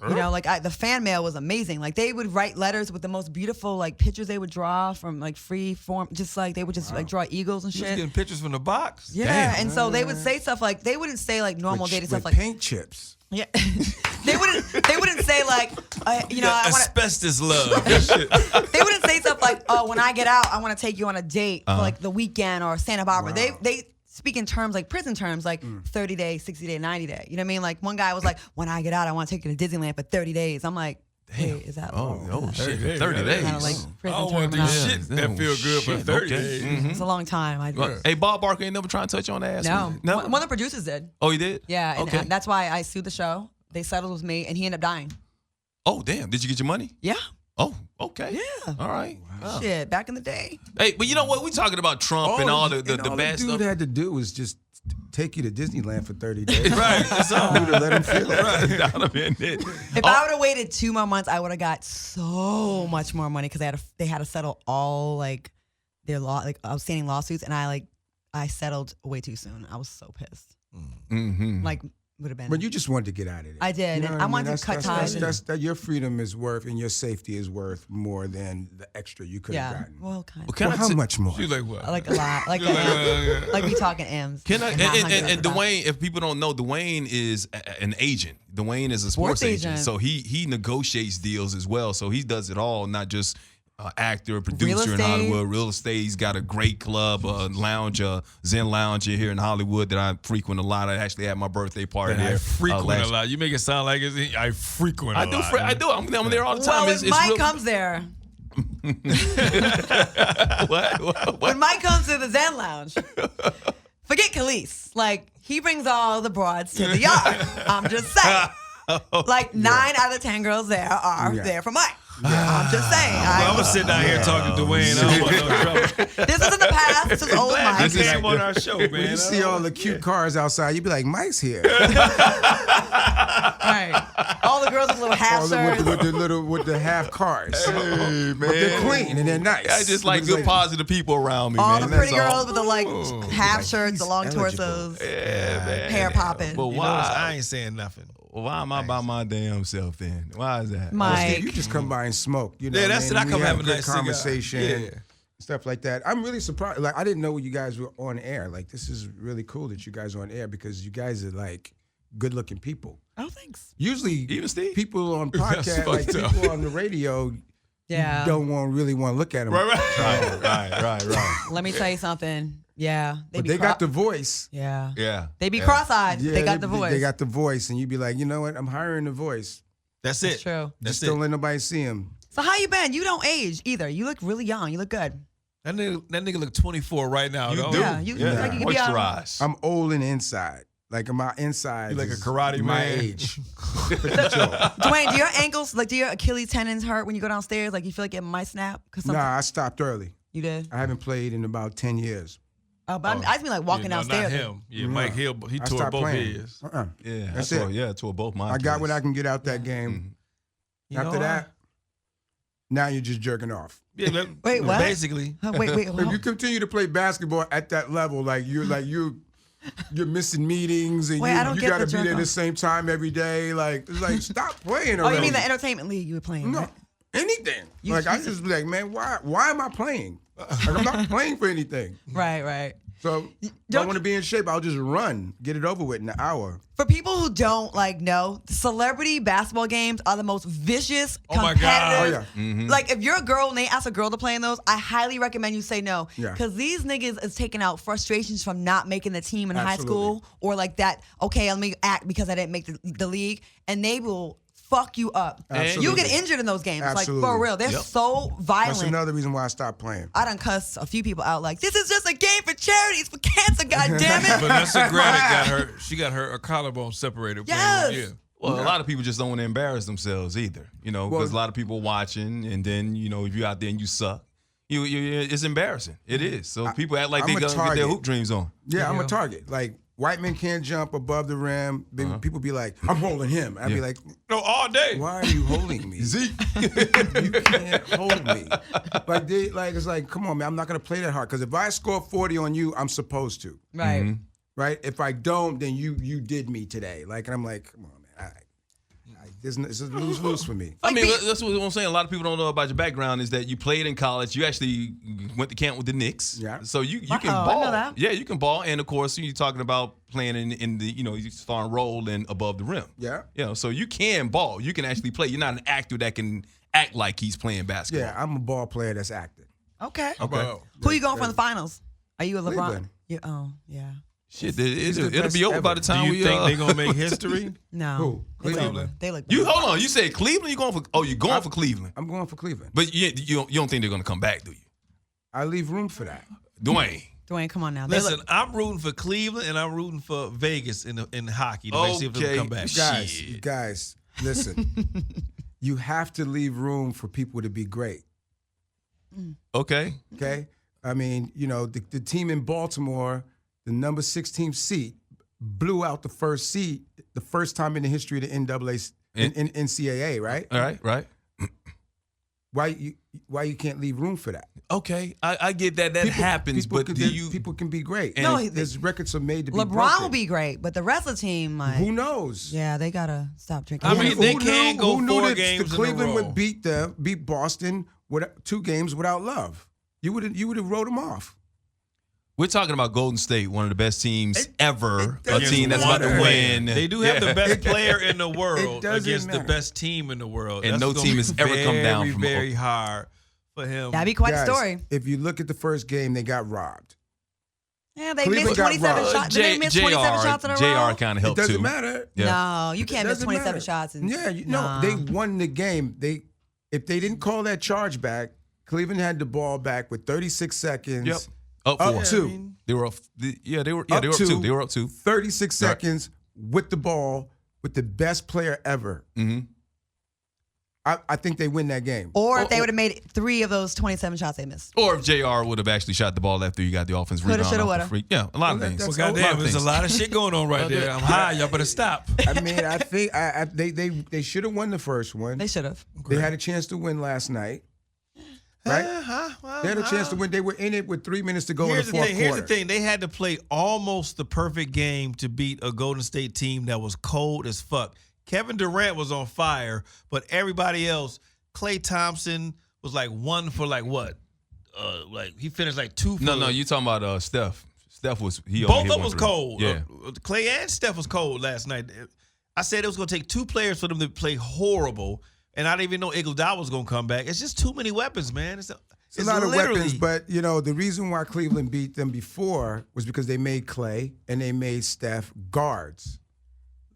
You know, like the fan mail was amazing. Like they would write letters with the most beautiful like pictures they would draw from like free form, just like they would just like draw eagles and She was shit. getting pictures from the box. Yeah, Damn. and so they would say stuff like they wouldn't say like normal dating stuff With like paint chips. yeah. they wouldn't say like you know I want Asbestos love. they wouldn't say stuff like oh when I get out I want to take you on a date for like the weekend or Santa Barbara. Wow. They speak in terms like prison terms, like 30 day, 60 day, 90 day. You know what I mean? Like one guy was like, when I get out, I want to take you to Disneyland for 30 days. I'm like, wait, is that Shit. 30 kind days. of like prison I don't want to do terminology? shit that feel good for Shit, 30 okay. days. It's a long time. Well, hey, Bob Barker ain't never trying to touch you on the ass. No. No. One of the producers did. Oh, he did? Yeah, and Okay. that's why I sued the show. They settled with me, and he ended up dying. Oh, damn. Did you get your money? Yeah. Oh, okay. Yeah. All right. Wow. Shit, back in the day. Hey, but you know what? We talking about Trump and all the all bad dude stuff. had to do was just take you to Disneyland for 30 days. Right. That's all. You to let him feel it. Right. That would've been it. If I would have waited 2 more months, I would have got so much more money because they had to settle all like their outstanding lawsuits, and I settled way too soon. I was so pissed. Mm-hmm. Like would have been. But you just wanted to get out of there. I did, You know and what I wanted mean? to cut ties. That your freedom is worth and your safety is worth more than the extra you could have Yeah. gotten. Well, kind Can Well, I how t- much more? She's like, what? like a lot. Like like we talking M's. Can I? not hundreds And of dollars. Duane, if people don't know, Duane is an agent. Duane is a sports Sports agent. agent. So he negotiates deals as well. So he does it all, not just actor, producer in Hollywood, real estate. He's got a great club, lounge, Zen Lounge here in Hollywood that I frequent a lot. I actually had my birthday party there. I frequent a lot. You make it sound like I frequent a lot. I do. I'm there all the time. Well, when Mike comes there. What? When Mike comes to the Zen Lounge, forget Khalees. Like, he brings all the broads to the yard. I'm just saying. Like, 9 out of 10 girls there are there for Mike. I'm just saying. I'm gonna sit down here talking to Duane. I don't want no trouble. This is in the past. This is old Mike. This came on our show, man. When you see all the cute cars outside, you be like, Mike's here. Right. All the girls with little half shirts. with the half cars. Hey, man. But they're clean and they're nice. I just like good, positive people around me, all man. the pretty That's girls with the half shirts, the long torsos, hair popping. But why? I ain't saying nothing. Why am I by my damn self then? Why is that? Mike. You just come by and smoke. You know, Yeah, that's it. I come have a nice conversation, cigar. stuff like that. I'm really surprised. Like, I didn't know you guys were on air. Like, this is really cool that you guys are on air because you guys are like good-looking people. Oh, thanks. Usually, Even Steve? people on podcasts, like people on the radio, Yeah. don't really want to look at them. Right. Let me tell you something. Yeah. But they got the voice. Yeah. Yeah. They be cross-eyed. Yeah, they got the voice. They got the voice, and you be like, you know what? I'm hiring the voice. That's it. That's true. That's Just it. don't let nobody see him. So how you been? You don't age either. You look really young. You look good. That nigga look 24 right now. You though. do. Yeah, you like you could be out. Moisturize. I'm old and inside. Like my inside. You like a is karate my man. age. Dwayne, do your ankles, like, do your Achilles tendons hurt when you go downstairs? Like, you feel like it might snap? Nah, I stopped early. You did? I haven't played in about 10 years. Oh, but I just mean like walking Yeah, no, downstairs. Not him. Yeah, Mike Hill. He I tore stopped both playing. his. Yeah, That's I tore, it. Yeah, I tore both my I got what Achilles. I can get out that game. You After know that, now you're just jerking off. Yeah, Wait, what? Basically. Wait. If you continue to play basketball at that level, like you're missing meetings and Wait, I don't you get got to the be there jerk the off. same time every day. Like, it's like stop playing Oh, already. you mean the entertainment league you were playing? No, Right? anything. Like, I just be like, man, why am I playing? Like, I'm not playing for anything. Right. So if I Don't want to be in shape, I'll just run, get it over with in an hour. For people who don't know, celebrity basketball games are the most vicious, Oh my God. competitive. Oh, yeah. Like, if you're a girl and they ask a girl to play in those, I highly recommend you say no. Yeah. Because these niggas is taking out frustrations from not making the team in high Absolutely. school, or like that, okay, let me act because I didn't make the league, and they will fuck you up. Absolutely. You get injured in those games. Absolutely. Like, for real. They're so violent. That's another reason why I stopped playing. I done cussed a few people out like, this is just a game for charities for cancer, goddammit. Vanessa Graddick got her. She got her collarbone separated. Yes. Yeah. Well, a lot of people just don't want to embarrass themselves either, because a lot of people watching, and then, if you're out there and you suck, it's embarrassing. It is. So people act like I'm they a gonna get their target. hoop dreams on. Yeah, I'm a target. Like, white men can't jump above the rim. People be like, I'm holding him. I'd be like, No, all day. why are you holding me? Zeke. You can't hold me. It's like, come on, man, I'm not gonna play that hard. Because if I score 40 on you, I'm supposed to. Right. Right? If I don't, then you did me today. Like, and I'm like, come on, man. It's a lose-lose for me. I mean, that's what I'm saying. A lot of people don't know about your background is that you played in college. You actually went to camp with the Knicks. Yeah. So you can Wow, I ball. know that. Yeah, you can ball. And, of course, you're talking about playing in the, you starting role and above the rim. Yeah. So you can ball. You can actually play. You're not an actor that can act like he's playing basketball. Yeah, I'm a ball player that's acting. Okay. Okay. Who you going for in the finals? Are you a LeBron? Cleveland. Yeah. Shit, He's the it'll best be over by ever. the time Do we you think they're gonna make history? No. Who? They look- Cleveland. They look. You hold on. You said Cleveland. You going for? Oh, you're going for Cleveland. I'm going for Cleveland. But you don't think they're gonna come back, do you, I leave room for that. Dwayne? Dwayne, come on now. They Listen, look- I'm rooting for Cleveland and I'm rooting for Vegas in hockey to see if they'll Okay. come back. Shit. Guys, listen. You have to leave room for people to be great. Okay. Okay? I mean, the team in Baltimore, the number 16th seed, blew out the first seed the first time in the history of the NCAA, right? All right. Right. Why you can't leave room for that? Okay. I get that happens, but people can be great. No, And there's records are made to be LeBron broken. will be great, but the rest of the team, like, Who knows? yeah, they gotta stop drinking. I mean, they Who can knew- go who knew 4 that games in a Cleveland row. would beat Boston with 2 games without Love. You would have wrote them off. we're talking about Golden State, one of the best teams ever. A doesn't team that's about to matter. win. They do have the best player in the world doesn't against the matter. best team in the world. And That's no gonna team be has ever come down very, from very hard for him. That'd be quite a Guys, story. If you look at the first game, they got robbed. Yeah, they Cleveland missed got 27 robbed. shots. Did they miss 27 shots in a row? JR kind of It helped doesn't too. matter. Yeah. No, you can't miss Doesn't 27 matter. shots. No, they won the game. If they didn't call that charge back, Cleveland had the ball back with 36 seconds. Yep. Up Up 4. two. They were up. They were up 2. They were up 2. 36 seconds with the ball with the best player ever. Mm-hmm. I think they win that game. Or if they would have made 3 of those 27 shots they missed. Or if JR would have actually shot the ball after you got the offense Coulda, rebound. shoulda, off the woulda. free. Yeah, a lot of Well, things. that's- Well, A lot goddamn, of there's a things. lot of shit going on right there. I'm high. Y'all better stop. I mean, I think they should have won the first one. They should have. They had a chance to win last night. Right? They had a chance to win. They were in it with 3 minutes to go in the fourth quarter. Here's the thing. They had to play almost the perfect game to beat a Golden State team that was cold as fuck. Kevin Durant was on fire, but everybody else, Klay Thompson was like 1 for like what? Like he finished like 2 for No, you talking about Steph. Steph was he both only of hit them one was three. cold. Yeah. Klay and Steph was cold last night. I said it was going to take 2 players for them to play horrible, and I didn't even know Iguodala was going to come back. It's just too many weapons, man. It's a lot of literally- weapons, but the reason why Cleveland beat them before was because they made Klay and they made Steph guards.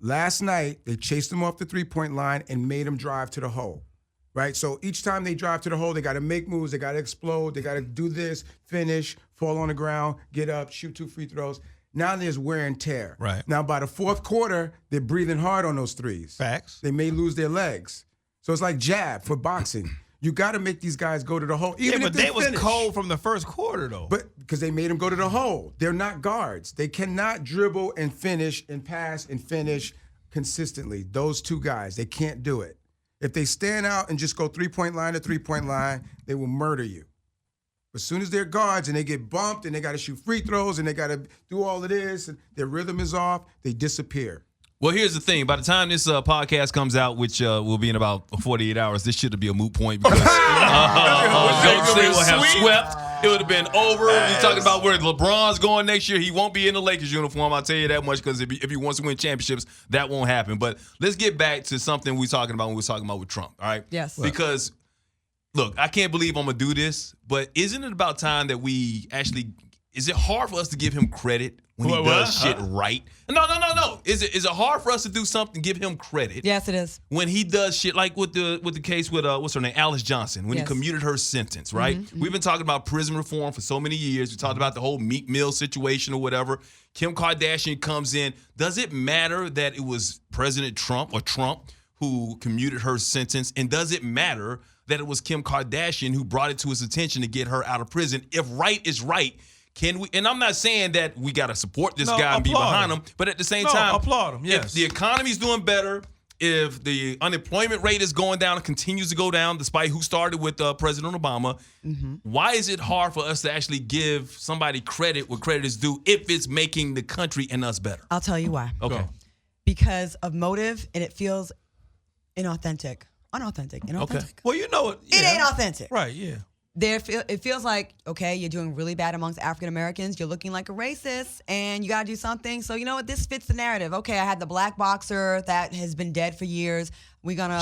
Last night, they chased them off the three-point line and made them drive to the hole, right? So each time they drive to the hole, they got to make moves, they got to explode, they got to do this, finish, fall on the ground, get up, shoot 2 free throws. Now there's wear and tear. Right. Now by the fourth quarter, they're breathing hard on those threes. Facts. They may lose their legs. So it's like jab for boxing. You got to make these guys go to the hole, even Yeah, if but they was finish. cold from the first quarter, though. But because they made them go to the hole. They're not guards. They cannot dribble and finish and pass and finish consistently. Those 2 guys, they can't do it. If they stand out and just go three-point line to three-point line, they will murder you. But as soon as they're guards and they get bumped and they got to shoot free throws and they got to do all of this and their rhythm is off, they disappear. Well, here's the thing. By the time this podcast comes out, which will be in about 48 hours, this should be a moot point because Golden State will have swept. It would have been over. We're talking about where LeBron's going next year. He won't be in the Lakers uniform. I'll tell you that much because if he wants to win championships, that won't happen. But let's get back to something we were talking about when we were talking about with Trump, all right? Yes. Because, look, I can't believe I'm going to do this, but isn't it about time that we actually – is it hard for us to give him credit when he does shit right? No. Is it hard for us to do something, give him credit? Yes, it is. When he does shit like with the case with what's her name, Alice Johnson, when Yes. he commuted her sentence, right? We've been talking about prison reform for so many years. We talked about the whole Meek Mill situation or whatever. Kim Kardashian comes in. Does it matter that it was President Trump or Trump who commuted her sentence? And does it matter that it was Kim Kardashian who brought it to his attention to get her out of prison? If right is right, can we? And I'm not saying that we got to support this guy and be behind him, but at the same time, applaud him. Yes. if the economy's doing better, if the unemployment rate is going down and continues to go down, despite who started with President Obama, why is it hard for us to actually give somebody credit where credit is due if it's making the country and us better? I'll tell you why. Okay. Because of motive, and it feels inauthentic. Inauthentic. Okay. Well, you know what? It ain't authentic. Right, yeah. It feels like, okay, you're doing really bad amongst African Americans. You're looking like a racist, and you got to do something. So you know what? This fits the narrative. Okay, I had the black boxer that has been dead for years. We're gonna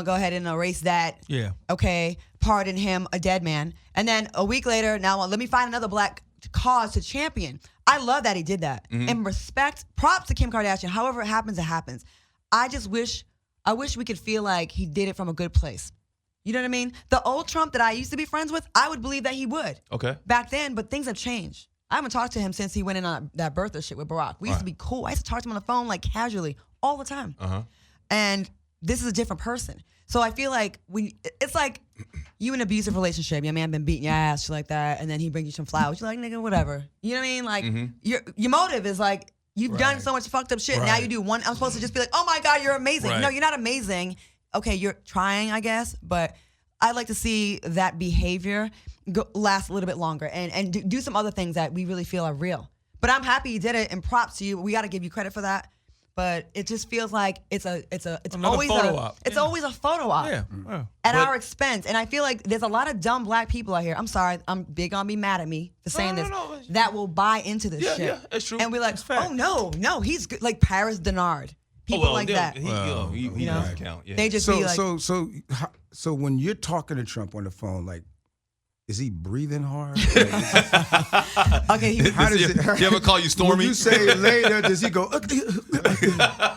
go ahead and erase that. Yeah. Okay, pardon him, a dead man. And then a week later, now let me find another black cause to champion. I love that he did that. And respect, props to Kim Kardashian. However it happens, it happens. I wish we could feel like he did it from a good place. You know what I mean? The old Trump that I used to be friends with, I would believe that he would. Okay. Back then, but things have changed. I haven't talked to him since he went in on that birther shit with Barack. We used to be cool. I used to talk to him on the phone like casually all the time. And this is a different person. So I feel like it's like you in an abusive relationship. Your man been beating your ass, shit like that, and then he brings you some flowers. You're like, nigga, whatever. You know what I mean? Like your motive is like, you've done so much fucked up shit. Now you do one. I'm supposed to just be like, oh my God, you're amazing. Right. No, you're not amazing. Okay, you're trying, I guess, but I'd like to see that behavior last a little bit longer and do some other things that we really feel are real. But I'm happy you did it, and props to you. We got to give you credit for that. But it just feels like it's always photo op. always a photo op. Yeah. At our expense. And I feel like there's a lot of dumb black people out here. I'm sorry, big gonna be mad at me for saying this. That will buy into this shit. Yeah, that's true. And we're like, fact. oh no, he's good. Like Paris Denard. People like that. He You know? doesn't count. Yeah. They just be like, So when you're talking to Trump on the phone, like, is he breathing hard? okay, How does it? You ever call you Stormy? When you say later, does he go?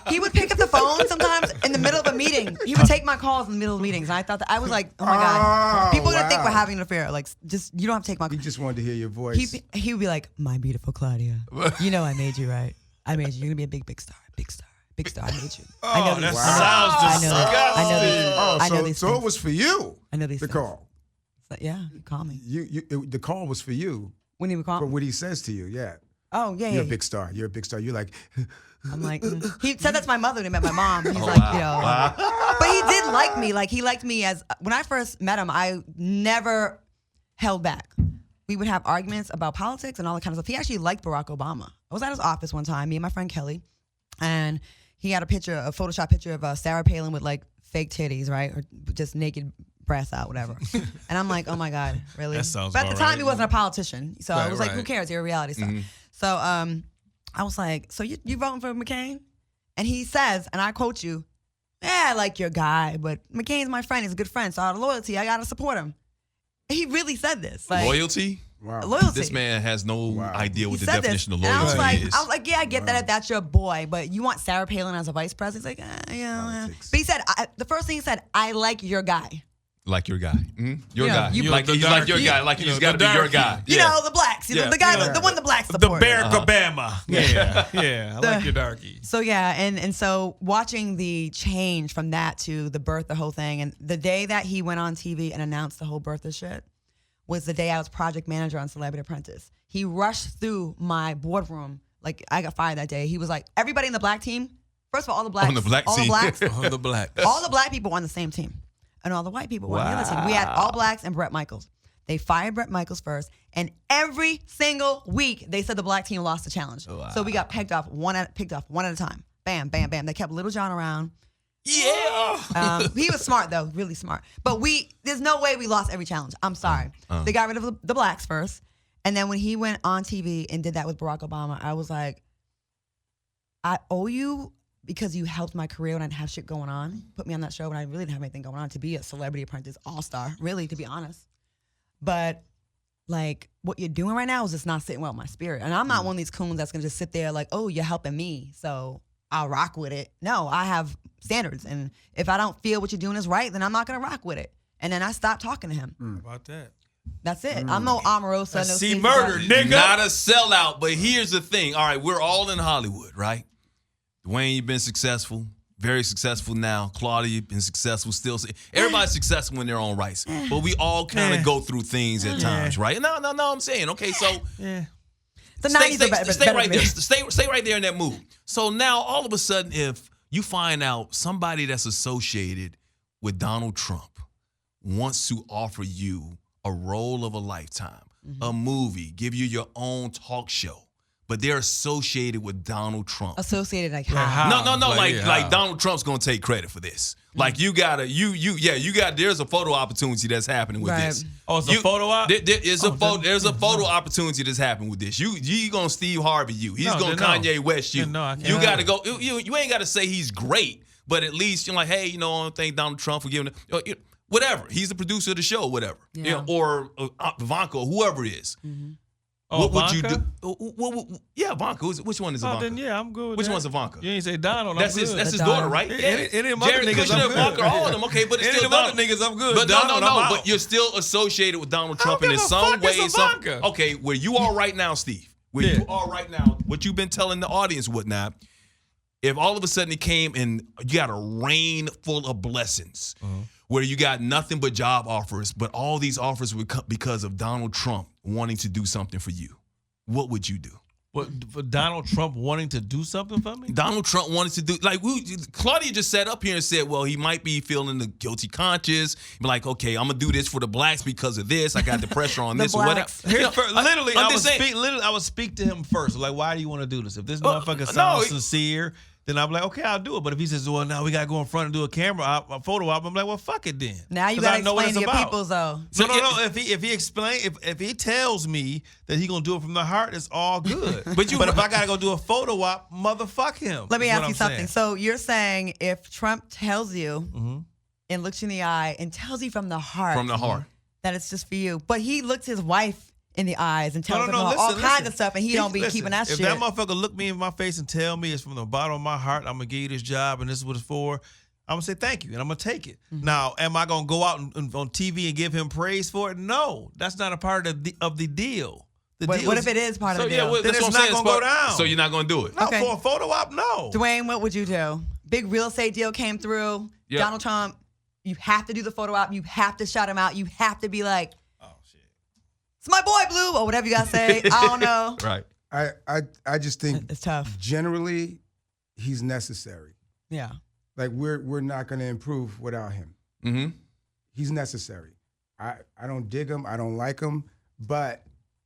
he would pick up the phone sometimes in the middle of a meeting. He would take my calls in the middle of meetings. And I thought that I was like, oh my God. People are going to think we're having an affair. Like, just, you don't have to take my He call. just wanted to hear your voice. He would be like, my beautiful Claudia. You know I made you, right? I made you. You're going to be a big star. Big star. Big star. I made you. I know that these. sounds disgusting. I know these. I know these so things. it was for you. I know these The things. call. So, yeah, you call me. The call was for you. When he would call For me. what he says to you, yeah. Oh, yeah, You're a yeah. big star. You're a big star. You're like, I'm like, he said that's my mother when he met my mom. He's like, you know. But he did like me. Like, he liked me as, when I first met him, I never held back. We would have arguments about politics and all that kind of stuff. He actually liked Barack Obama. I was at his office one time, me and my friend Kelly, and he had a Photoshop picture of Sarah Palin with like fake titties, right? Or just naked breasts out, whatever. And I'm like, oh my God, really? That sounds But at the about time, right. he wasn't a politician. So I Right, was like, who right. cares? You're a reality star. So I was like, so you voting for McCain? And he says, and I quote you, yeah, I like your guy, but McCain's my friend. He's a good friend. So out of loyalty, I got to support him. He really said this. Like, Loyalty? wow. Loyalty. This man has no idea what He the said definition this. of And loyalty is. I was like, yeah, I get that if that's your boy, but you want Sarah Palin as a vice president? He's like, yeah. Politics. But he said, the first thing he said, I like your guy. Like your guy. Your You know, guy. you- Like, he's like your guy. Like he's got to be your guy. You know, the blacks. Yeah. The guy, the one the blacks The support. Barack Obama. Yeah. I like your darky. So yeah, and so watching the change from that to the birth, the whole thing, and the day that he went on TV and announced the whole birth of shit was the day I was project manager on Celebrity Apprentice. He rushed through my boardroom. Like, I got fired that day. He was like, everybody in the black team, first of all the blacks. On the black all team. the blacks. On the black. All the black people were on the same team. And all the white people were on the other team. We had all blacks and Brett Michaels. They fired Brett Michaels first. And every single week, they said the black team lost the challenge. Wow. So we got picked off one at a time. Bam, bam, bam. They kept Little John around. Yeah. He was smart, though. Really smart. But there's no way we lost every challenge. I'm sorry. They got rid of the blacks first. And then when he went on TV and did that with Barack Obama, I was like, I owe you because you helped my career when I didn't have shit going on. Put me on that show when I really didn't have anything going on to be a Celebrity Apprentice all-star, really, to be honest. But, like, what you're doing right now is just not sitting well with my spirit. And I'm not one of these coons that's going to just sit there like, oh, you're helping me, so I'll rock with it. No, I have standards. And if I don't feel what you're doing is right, then I'm not going to rock with it. And then I stopped talking to him. How about that? That's it. I'm no Omarosa. No See Stacey murder, Dash. nigga. Not a sellout, but here's the thing. All right, we're all in Hollywood, right? Dwayne, you've been successful, very successful now. Claudia, you've been successful still. Everybody's successful in their own rights. But we all kind of go through things at times, right? No, I'm saying, okay, so Yeah. The 90s are better. stay better right than there. me. Stay right there in that mood. So now, all of a sudden, if you find out somebody that's associated with Donald Trump wants to offer you a role of a lifetime, a movie, give you your own talk show, but they're associated with Donald Trump. Associated like how? how? No, like how? Donald Trump's gonna take credit for this. Like you gotta, there's a photo opportunity that's happening with Right. this. Oh, it's a photo op? There's a photo opportunity that's happening with this. You gonna Steve Harvey you. He's No, gonna then no. Kanye West you. Then no, I can't. You gotta go. You ain't gotta say he's great, but at least you're like, hey, I don't thank Donald Trump for giving it. Whatever. He's the producer of the show, whatever. Yeah. Or Ivanka, or whoever it is. Oh, What would you Ivanka? do? Yeah, Ivanka. Which one is Oh, Ivanka? then yeah, I'm good with Which that. one's Ivanka? You ain't say Donald. That's I'm his. good. That's his Donald. daughter, right? Any of them other Jared niggas, Kushner, I'm good. Ivanka, all of them. Okay, but it's Any still of them other Donald. niggas, I'm good. But Donald, I'm out. but you're still associated with Donald Trump, don't and in give a some fuck, it's way, Ivanka. okay, where you are right now, Steve, where Yeah. you are right now, what you've been telling the audience, whatnot. If all of a sudden it came and you got a rain full of blessings, where you got nothing but job offers, but all these offers would come because of Donald Trump wanting to do something for you, what would you do? What, for Donald Trump wanting to do something for me? Donald Trump wanted to do, like, Claudia just sat up here and said, well, he might be feeling the guilty conscience. Be like, okay, I'm going to do this for the blacks because of this. I got the pressure on The this or whatever. blacks. Literally, I'm I just saying- would speak to him first. Like, why do you want to do this? If this motherfucker no, sounds sincere, then I'm like, okay, I'll do it. But if he says, well, now we gotta go in front and do a photo op, I'm like, well, fuck it then. Now you 'Cause gotta I know what explain to it's your about. peoples though. No. If he tells me that he gonna do it from the heart, it's all good. But if I gotta go do a photo op, motherfuck him. Let me is ask what you I'm something. saying. So you're saying if Trump tells you and looks you in the eye and tells you from the heart, that it's just for you, but he looks his wife in the eyes and tells her all kinds of stuff, and he don't be keeping that shit. If that motherfucker look me in my face and tell me it's from the bottom of my heart, I'm gonna give you this job and this is what it's for, I'm gonna say thank you and I'm gonna take it. Now, am I gonna go out on TV and give him praise for it? No, that's not a part of the deal. What if it is part of the deal? Then it's not gonna go down. So you're not gonna do it? No, for a photo op, no. Dwayne, what would you do? Big real estate deal came through. Yep. Donald Trump, you have to do the photo op. You have to shout him out. You have to be like, it's my boy Blue, or whatever you gotta say. I don't know. Right. I just think It's tough. generally he's necessary. Yeah. Like we're not gonna improve without him. Mm-hmm. He's necessary. I don't dig him. I don't like him, but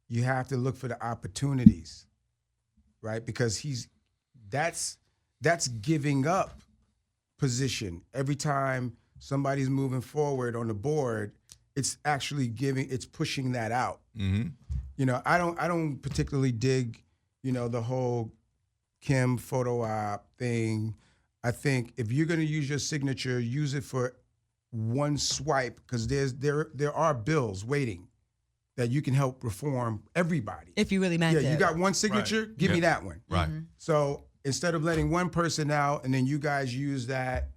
you have to look for the opportunities, right? Because that's giving up position every time somebody's moving forward on the board. It's actually it's pushing that out. Mm-hmm. You know, I don't particularly dig, the whole Kim photo op thing. I think if you're gonna use your signature, use it for one swipe, because there are bills waiting that you can help reform everybody. If you really meant it. Yeah, you got one signature, give me that one. Right. So instead of letting one person out and then you guys use that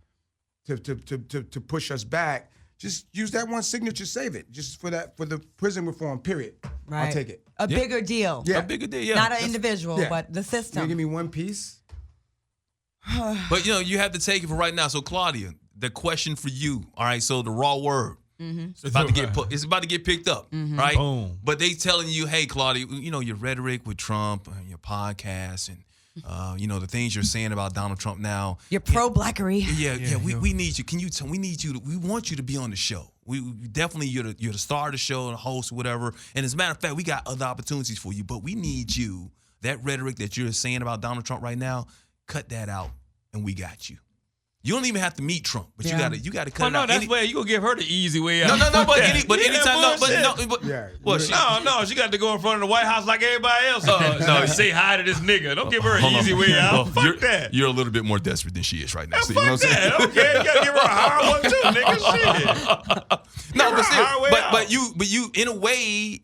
to push us back, just use that one signature, save it. Just for the prison reform, period. Right. I'll take it. A bigger deal. Yeah. A bigger deal, yeah. Not an individual, yeah. but the You system. give me one piece. But you have to take it for right now. So Claudia, the question for you, all right? So the raw word, it's about to get picked up, right? Boom. But they telling you, hey, Claudia, your rhetoric with Trump and your podcast and the things you're saying about Donald Trump now. You're pro-blackery. Yeah. We need you. Can you tell? We need you. We want you to be on the show. We definitely you're the star of the show, the host, whatever. And as a matter of fact, we got other opportunities for you. But we need you. That rhetoric that you're saying about Donald Trump right now, cut that out, and we got you. You don't even have to meet Trump, but you gotta cut it out. That's where you gonna give her the easy way out. No. But anytime, Yeah. She got to go in front of the White House like everybody else. no. Say hi to this nigga. Don't give her an Hold on. easy way out. Fuck that. You're a little bit more desperate than she is right now. So, Fuck that. Okay, you gotta give her a hard one too, nigga. Shit. No, Give her a hard way out. but you in a way,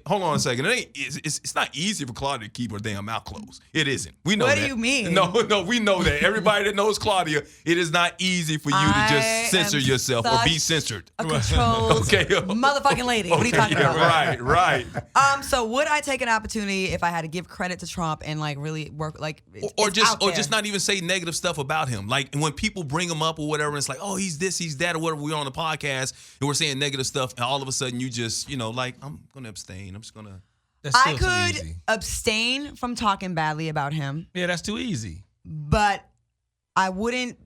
hold on a second. It's not easy for Claudia to keep her damn mouth closed. It isn't. We know What that. do you mean? No, we know that. Everybody that knows Claudia, it is not easy for you to just censor yourself or be censored. A controlled motherfucking lady. What are you talking about? Right. So would I take an opportunity if I had to give credit to Trump and like really work Or just not even say negative stuff about him. Like when people bring him up or whatever, and it's like, oh, he's this, he's that, or whatever. We're on the podcast and we're saying negative stuff, and all of a sudden you just, like, I'm gonna abstain. I'm just gonna. That's I still too could easy. abstain from talking badly about him, Yeah, that's too easy. but I wouldn't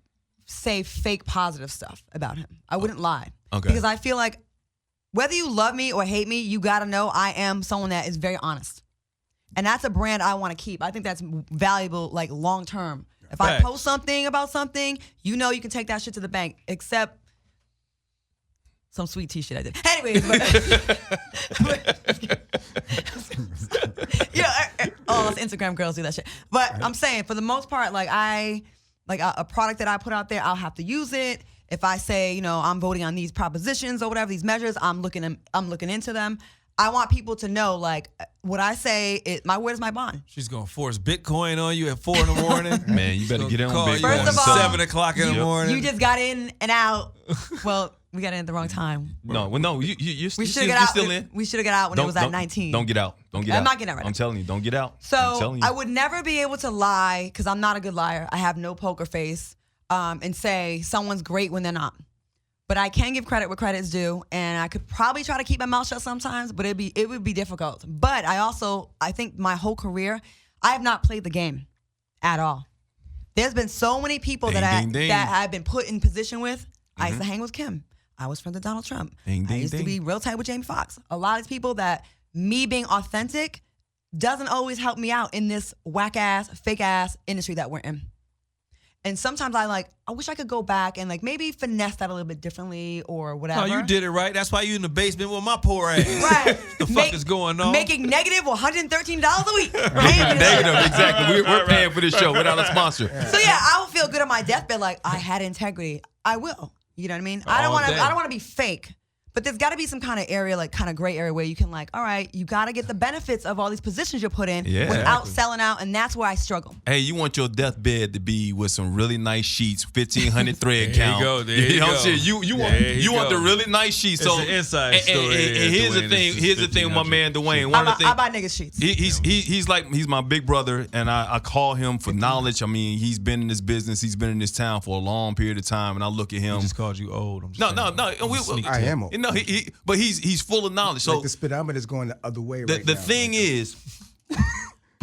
say fake positive stuff about him. I wouldn't lie. Okay. Because I feel like whether you love me or hate me, you gotta know I am someone that is very honest. And that's a brand I want to keep. I think that's valuable, like long term. If I Facts. post something about something, you can take that shit to the bank, except some sweet tea shit I did. Anyways, all us Instagram girls do that shit. But I'm saying, for the most part, like a product that I put out there, I'll have to use it. If I say, I'm voting on these propositions or whatever, these measures, I'm looking into them. I want people to know, like, what I say, my word is my bond. She's gonna force Bitcoin on you at 4 a.m. Man, you better get in on Call Bitcoin. you First at of all, 7 o'clock in the morning. You just got in and out. Well, we got in at the wrong time. No, you're We should still, have got you're out. still in. We should have got out when it was at 19. Don't get out. Don't get out. I'm not getting out right I'm now. telling you, don't get out. I'm So telling you. I would never be able to lie, because I'm not a good liar. I have no poker face, and say someone's great when they're not. But I can give credit where credit's due, and I could probably try to keep my mouth shut sometimes, but it would be difficult. But I think my whole career, I have not played the game at all. There's been so many people Ding, that ding, ding. that I've been put in position with. I used to hang with Kim. I was friends with Donald Trump. Ding, I ding, used to ding. be real tight with Jamie Foxx. A lot of these people that me being authentic doesn't always help me out in this whack ass, fake ass industry that we're in. And sometimes I wish I could go back and like maybe finesse that a little bit differently or whatever. No, you did it right. That's why you in the basement with my poor ass. Right. The fuck is going on? Making negative $113 a week. Negative, exactly. We're paying for this show without a sponsor. So yeah, I will feel good on my deathbed. Like I had integrity. I will. You know what I mean? I don't want to be fake. But there's got to be some kind of area, like kind of gray area where you can like, all right, you got to get the benefits of all these positions you're put in without selling out. And that's where I struggle. Hey, you want your deathbed to be with some really nice sheets, 1,500 thread count. There you go. You want the really nice sheets. It's So an inside story. And here's the thing. Here's the thing with my man Duane. I buy niggas sheets. He's my big brother, and I call him for knowledge. I mean, he's been in this business. He's been in this town for a long period of time, and I look at him. He just called you old. No. I am old. No, but he's full of knowledge. So like the speedometer is going the other way right now. The thing is,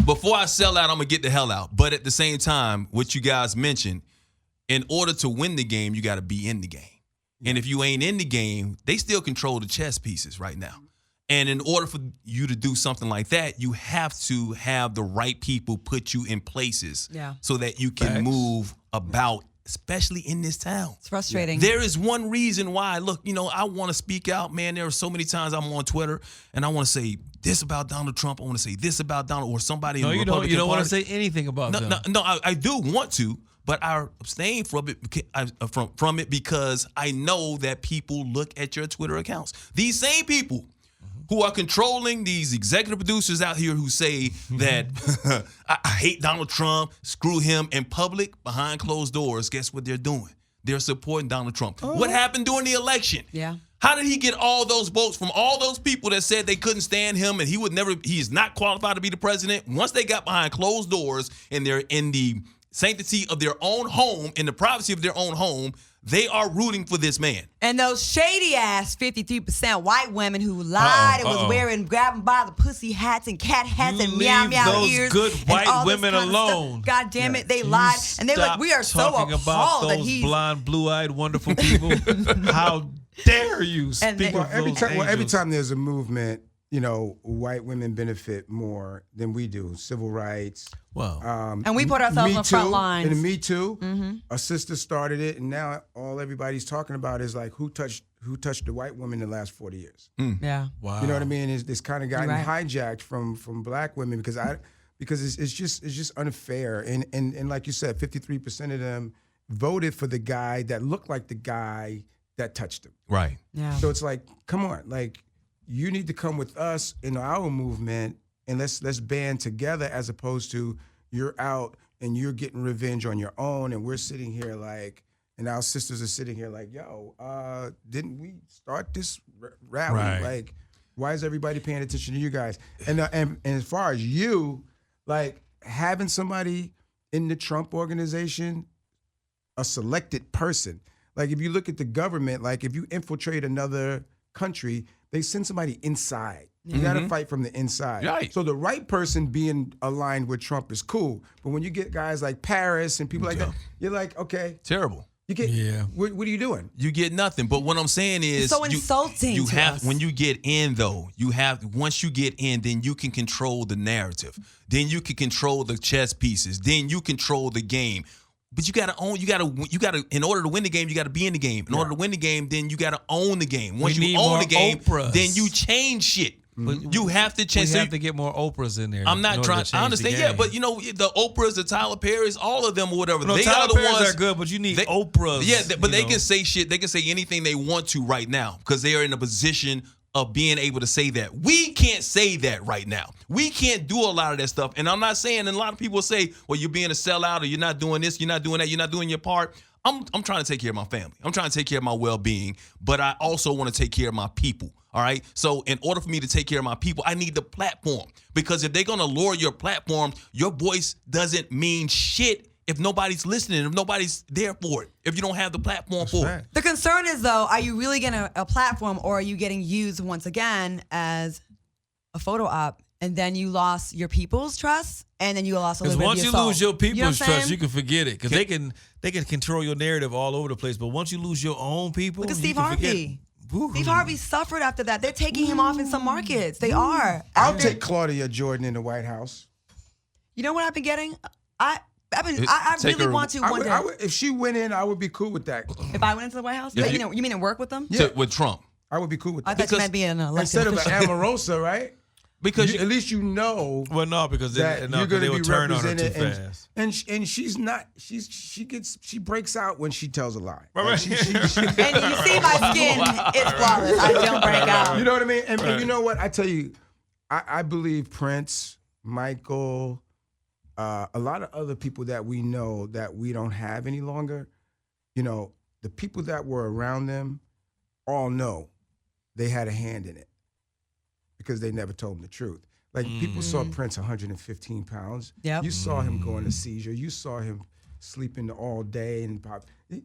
before I sell out, I'm gonna get the hell out. But at the same time, what you guys mentioned, in order to win the game, you got to be in the game. And if you ain't in the game, they still control the chess pieces right now. And in order for you to do something like that, you have to have the right people put you in places so that you can move about, especially in this town. It's frustrating. There is one reason why, look, I want to speak out, man. There are so many times I'm on Twitter and I want to say this about Donald Trump. I want to say this about Donald or somebody in the Republican Party. You don't want to say anything about them. No, I do want to, but I abstain from it because I know that people look at your Twitter accounts. These same people who are controlling these executive producers out here who say that I hate Donald Trump, screw him in public, behind closed doors, guess what they're doing? They're supporting Donald Trump. What happened during the election? Yeah. How did he get all those votes from all those people that said they couldn't stand him and he is not qualified to be the president? Once they got behind closed doors and they're in the sanctity of their own home, in the privacy of their own home, they are rooting for this man. And those shady ass 53% white women who lied and was grabbing by the pussy hats and cat hats and meow meow ears. Good and white all this women kind of alone. stuff. God damn it, they lied. And they were like, we are so talking about appalled that those he's blonde, blue-eyed, wonderful people. How dare you speak of every those time, every angels. time there's a movement, white women benefit more than we do. Civil rights. Well, and we put ourselves Me on the front Too, lines. And the Me Too, a sister started it, and now all everybody's talking about is like who touched the white woman in the last 40 years. Yeah. wow. You know what I mean? It's kind of gotten Right. hijacked from black women because it's just unfair. And like you said, 53% of them voted for the guy that looked like the guy that touched them. Right. Yeah. So it's like, come on, like you need to come with us in our movement and let's band together as opposed to you're out and you're getting revenge on your own and we're sitting here like, and our sisters are sitting here like, yo, didn't we start this rally? Right. Like, why is everybody paying attention to you guys? And as far as you, like having somebody in the Trump organization, a selected person, like if you look at the government, like if you infiltrate another country, they send somebody inside. You got to fight from the inside. Right. So the right person being aligned with Trump is cool. But when you get guys like Paris and people like that, you're like, okay. Terrible. You get, what are you doing? You get nothing. But what I'm saying is, It's so insulting You to have us. when you get in though. Once you get in, then you can control the narrative. Then you can control the chess pieces. Then you control the game. But you gotta own. You gotta. In order to win the game, you gotta be in the game. In order to win the game, then you gotta own the game. Once We you need own more the game, Oprahs. then you change shit. But You have to we change. So have to get more Oprahs in there. I'm not in order trying. to I change understand. the Yeah, game. but the Oprahs, the Tyler Perrys, all of them or whatever. No, they Tyler are the Perry's ones are good, but you need they- Oprahs. Yeah, but they know. can say shit. They can say anything they want to right now because they are in a position of being able to say that. We can't say that right now. We can't do a lot of that stuff. And I'm not saying, and a lot of people say, well, you're being a sellout or you're not doing this, you're not doing that, you're not doing your part. I'm trying to take care of my family. I'm trying to take care of my well-being, but I also want to take care of my people. All right. So in order for me to take care of my people, I need the platform because if they're going to lower your platform, your voice doesn't mean shit if nobody's listening, if nobody's there for it, if you don't have the platform for it. The concern is, though, are you really getting a platform or are you getting used once again as a photo op? And then you lost your people's trust, and then you lost a little bit of once your you soul. lose your You know what I'm people's trust, saying? you can forget it because they can control your narrative all over the place. But once you lose your own people, Look at you Steve can forget Harvey. it. Woo. Steve Harvey suffered after that. They're taking him off in some markets. They are. I'll take Claudia Jordan in the White House. You know what I've been getting? I Take really her- want to I one would, day. I would, if she went in, I would be cool with that. If I went into the White House, Yeah, you mean to work with them? With Trump. I would be cool with I that. thought you meant being an elected Instead of an official. Amorosa, right? Because At least you know Well, no, because that they, you're going they to would be turn on her too represented, fast. and she's not. She breaks out when she tells a lie. Right, Like, right. she- And you see my skin, it's flawless. I don't break out. you know what I mean? And you know what? I tell you, I believe Prince, Michael, a lot of other people that we know that we don't have any longer, you know, the people that were around them all know they had a hand in it because they never told them the truth. Like people saw Prince 115 pounds. Yep. You saw him go into seizure. You saw him sleeping all day and pop. You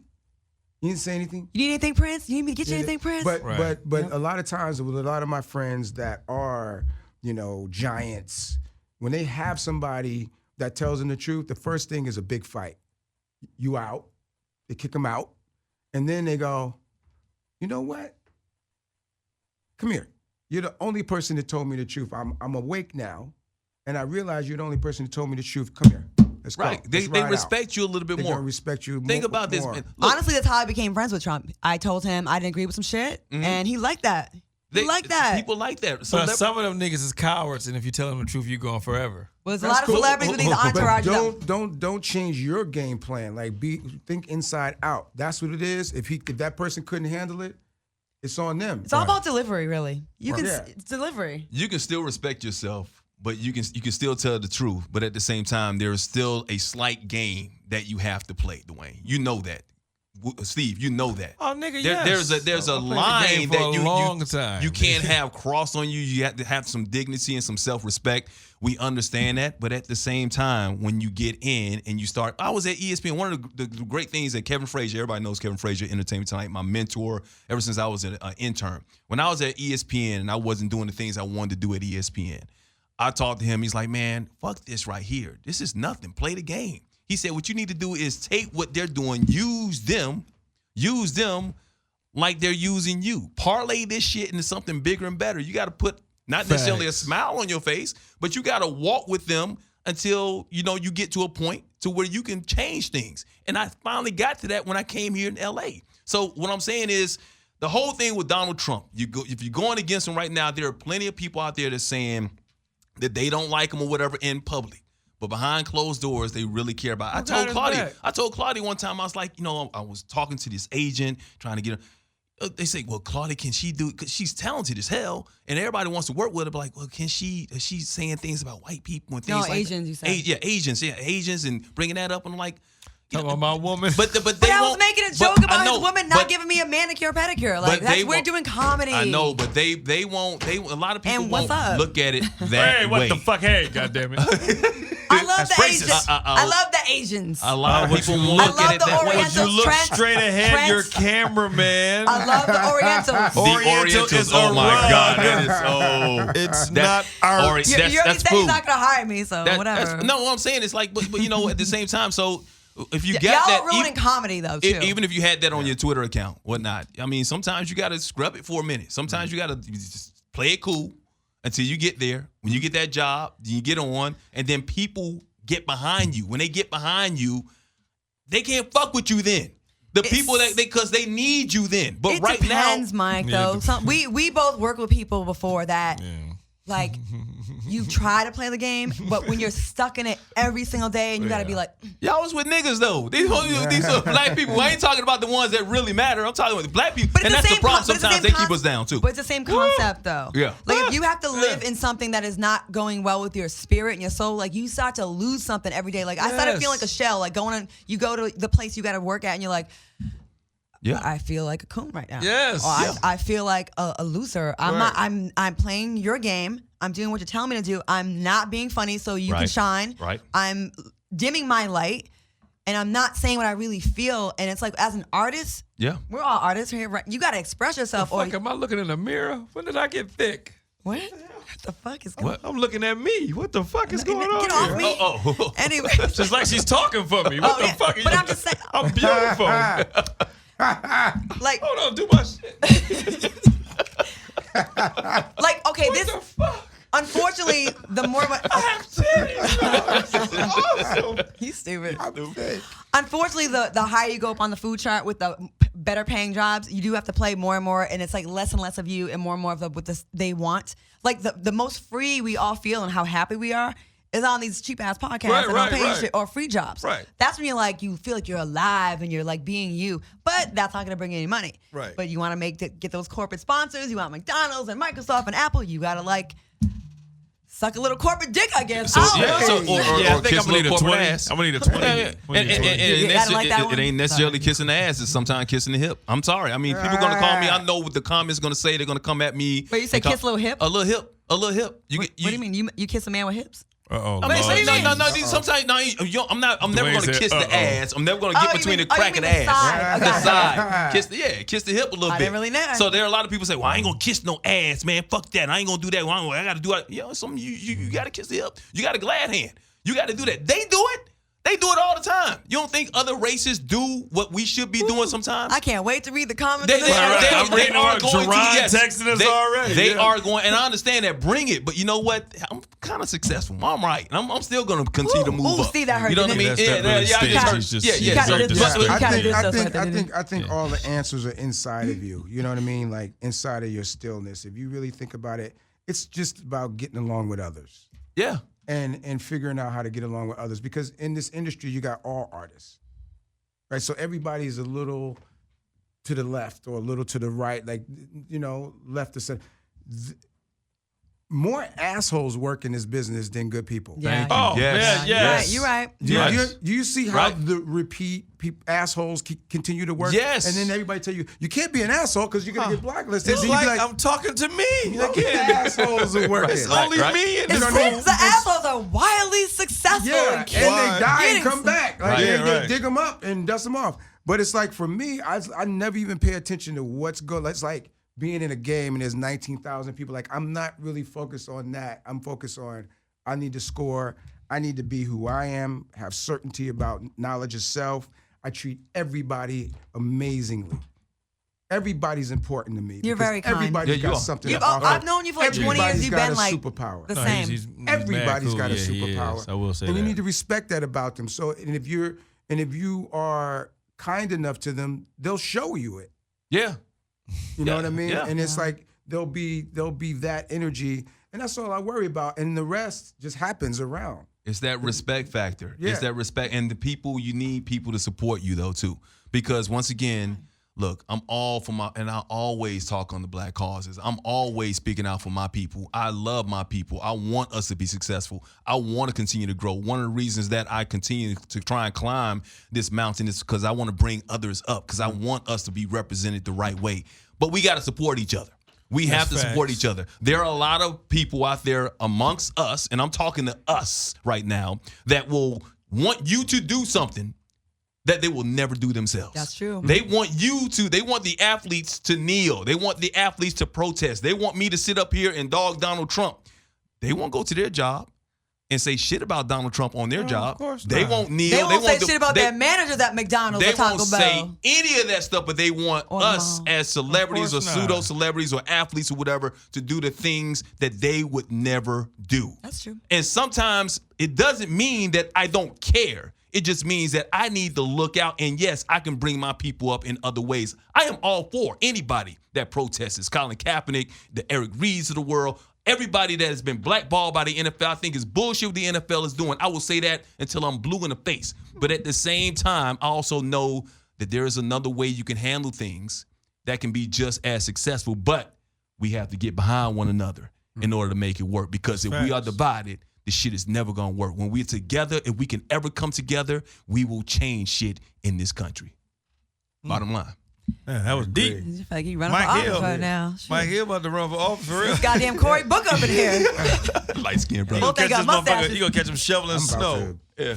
didn't say anything? You need anything, Prince? You need me to get you anything, Prince? But Right. but a lot of times with a lot of my friends that are, you know, giants, when they have somebody that tells them the truth, the first thing is a big fight. You out. They kick them out. And then they go, you know what? Come here. You're the only person that told me the truth. I'm awake now, and I realize you're the only person that told me the truth. Come here. Let's go. Right. They Let's ride out. respect you a little bit They're more. gonna respect you Think more. about this. more. Man. Look, Honestly, that's how I became friends with Trump. I told him I didn't agree with some shit, and he liked that. He liked that. People like that. So But some of them niggas is cowards, and if you tell them the truth, you going forever. There's a That's lot of cool. celebrities with these But entourages. don't change your game plan. Like think inside out. That's what it is. If that person couldn't handle it, it's on them. It's all about delivery, really. You can Yeah. it's delivery. you can still respect yourself, but you can still tell the truth. But at the same time, there is still a slight game that you have to play, Duane. You know that. Steve, you know that. Oh, nigga, There- yes. there's a I played the line game for that a long time. you can't have crossed on you. You have to have some dignity and some self-respect. We understand that, but at the same time, when you get in and you start, I was at ESPN. One of the great things that Kevin Frazier, everybody knows Kevin Frazier, Entertainment Tonight, my mentor ever since I was an intern. When I was at ESPN and I wasn't doing the things I wanted to do at ESPN, I talked to him. He's like, man, fuck this right here. This is nothing. Play the game. He said, what you need to do is take what they're doing, use them like they're using you. Parlay this shit into something bigger and better. You got to put not necessarily a smile on your face, but you got to walk with them until, you know, you get to a point to where you can change things. And I finally got to that when I came here in LA. So what I'm saying is the whole thing with Donald Trump, if you're going against him right now, there are plenty of people out there that's saying that they don't like him or whatever in public. But behind closed doors, they really care about it. I told Claudia one time, I was like, you know, I was talking to this agent, trying to get her. They say, well, Claudia, can she do it? Because she's talented as hell, and everybody wants to work with her. But like, well, is she saying things about white people and things like Asians, that? you said. Asians, and bringing that up. And I'm like, Talking about my woman. but they But I was won't- making a but joke I about know, his woman not but- giving me a manicure pedicure. Like but they we're won't- doing comedy. I know, but they won't. A lot of people And what's won't up? look at it that hey, what way. the fuck? Hey, goddammit. I love the racist. Asians. I love the Asians. A lot of Would people you won't I look love at it the that way. Orientals. Would you look Trent- straight ahead, Trent- your cameraman? I love the Orientals. The Orientals, is oh a my rug. God, that is It's that- not art. Ori- You already that's said food. he's not gonna hire me, so whatever. No, what I'm saying is like, but you know, at the same time, so if you got Y'all that, ruining comedy though too. even if you had that on your Twitter account, whatnot. I mean, sometimes you got to scrub it for a minute. Sometimes you got to just play it cool until you get there. When you get that job, you get on, and then people get behind you. When they get behind you, they can't fuck with you then. The people that because they need you then. But it right depends, now, Mike. Yeah, Though we both worked with people before that. Like you try to play the game, but when you're stuck in it every single day, and you got to be like, y'all was with niggas though. These are black people. I ain't talking about the ones that really matter. I'm talking about the black people. But it's And the that's the same problem. but it's the Sometimes same they keep us down too. But it's the same concept though. Yeah. Like if you have to live in something that is not going well with your spirit and your soul, like you start to lose something every day. Like I started feeling like a shell. Like you go to the place you got to work at, and you're like, Yeah. I feel like a coon right now. Yes. Or Yeah. I feel like a loser. I'm not. I'm playing your game. I'm doing what you're telling me to do. I'm not being funny so you can Right. shine. Right. I'm dimming my light, and I'm not saying what I really feel. And it's like as an artist, Yeah. we're all artists here. Right? You got to express yourself. Fuck, am I looking in the mirror? When did I get thick? What? What the fuck is going on? I'm looking at me. What the fuck is going on Get off here? me. Oh. Anyway. Just like she's talking for me. What Oh, the yeah. fuck? Are But you? I'm just saying, I'm beautiful. like, Hold on, do my shit. like, okay, What this. the fuck? Unfortunately, the more I'm serious. This is awesome. he's stupid. I'm sick. Unfortunately, the higher you go up on the food chart with the better paying jobs, you do have to play more and more, and it's like less and less of you and more of what they want. Like the most free we all feel and how happy we are is on these cheap ass podcasts and on paid shit or free jobs. Right. That's when you're like, you feel like you're alive and you're like being you, but that's not gonna bring you any money. Right. But you want to get those corporate sponsors. You want McDonald's and Microsoft and Apple. You gotta like suck a little corporate dick, I guess. So, I don't know. I think kiss I'm gonna need a corporate 20. ass. I'm gonna need a 20. Yeah. I'm gonna need a 20. And You gotta like that it one? ain't necessarily Sorry. kissing the ass. It's sometimes kissing the hip. I'm sorry. I mean, people gonna call me. I know what the comments gonna say. They're gonna come at me. Wait, you say kiss a little hip? A little hip. A little hip. What do you mean? You kiss a man with hips? Uh-oh. I mean, What do you mean? no. Sometimes, I'm never Dwayne gonna said, kiss the ass. I'm never gonna get you between mean- the crack you of the mean the ass, side. the Okay. side. Kiss the hip a little I bit. didn't really know. So there are a lot of people say, "Well, I ain't gonna kiss no ass, man. Fuck that. I ain't gonna do that. Well, I gotta do it." Some you gotta kiss the hip. You got a glad hand. You got to do that. They do it. They do it all the time. You don't think other races do what we should be doing sometimes? I can't wait to read the comments. They on this episode. I'm reading what Jerron texting us already. They Yeah. are going, and I understand that. Bring it, but you know what? I'm kind of successful. I'm right. I'm still going to continue to move up. See, that hurt, You know what I didn't mean? it? That's that really I stinks. just- He's yeah, just- yeah. You kinda so- did this. but- You I kinda think, did I this, think, I I think. think, I think all the answers are inside of you. You know what I mean? Like inside of your stillness. If you really think about it, it's just about getting along with others Yeah. and figuring out how to get along with others. Because in this industry, you got all artists, right? So everybody's a little to the left or a little to the right, like left to center. More assholes work in this business than good people. Yeah. Oh, Yes. man, yes. You're right. Do you see how Right. the repeat assholes continue to work? Yes. And then everybody tell you can't be an asshole because you're going to get blacklisted. It's Then you be like I'm talking to me "Look, the again. assholes are working. It's only Right. me. And It's don't since know. the assholes are wildly successful Yeah, and and they die and getting come back. Like Right. they, Yeah, they right. dig them up and dust them off. But it's like for me, I never even pay attention to what's good. It's like being in a game and there's 19,000 people. Like I'm not really focused on that. I'm focused on I need to score. I need to be who I am. Have certainty about knowledge of self. I treat everybody amazingly. Everybody's important to me. You're because very kind. Everybody's Yeah, you got are. something You've, to offer. I've known you for like 20 years. Everybody's You've got been a like superpower. the No, same. he's Everybody's mad got a cool. Yeah, he superpower. is. I will say and that. you need to respect that about them. So, and if you are kind enough to them, they'll show you it. Yeah. You know Yeah, what I mean? yeah. And it's like there'll be that energy, and that's all I worry about. And the rest just happens around. It's that respect factor. Yeah. It's that respect. And you need people to support you though too. Because once again, look, I'm all for and I always talk on the black causes. I'm always speaking out for my people. I love my people. I want us to be successful. I want to continue to grow. One of the reasons that I continue to try and climb this mountain is because I want to bring others up, because I want us to be represented the right way. But we got to support each other. We have to support facts. each other. There are a lot of people out there amongst us, and I'm talking to us right now, that will want you to do something that they will never do themselves. That's true. They want they want the athletes to kneel. They want the athletes to protest. They want me to sit up here and dog Donald Trump. They won't go to their job and say shit about Donald Trump on their job. of course They not. won't kneel. They won't say do- shit about they- their managers at McDonald's They or Taco won't Bell. say any of that stuff, but they want Or us mom. as celebrities or Of course not. pseudo-celebrities or athletes or whatever to do the things that they would never do. That's true. And sometimes it doesn't mean that I don't care. It just means that I need to look out, and yes, I can bring my people up in other ways. I am all for anybody that protests. Colin Kaepernick, the Eric Reeds of the world, everybody that has been blackballed by the NFL, I think is bullshit what the NFL is doing. I will say that until I'm blue in the face. But at the same time, I also know that there is another way you can handle things that can be just as successful, but we have to get behind one another in order to make it work. Because if we are divided, the shit is never gonna work. When we're together, if we can ever come together, we will change shit in this country. Bottom line. Man, that was deep. I feel like he running Mike for office Hill. right now. Shit. Mike Hill about to run for office for real. Goddamn Cory Book up in here. Light skin, You brother. Both they gonna got catch this motherfucker- mustaches. you gonna catch him shoveling I'm about snow. to. Yeah.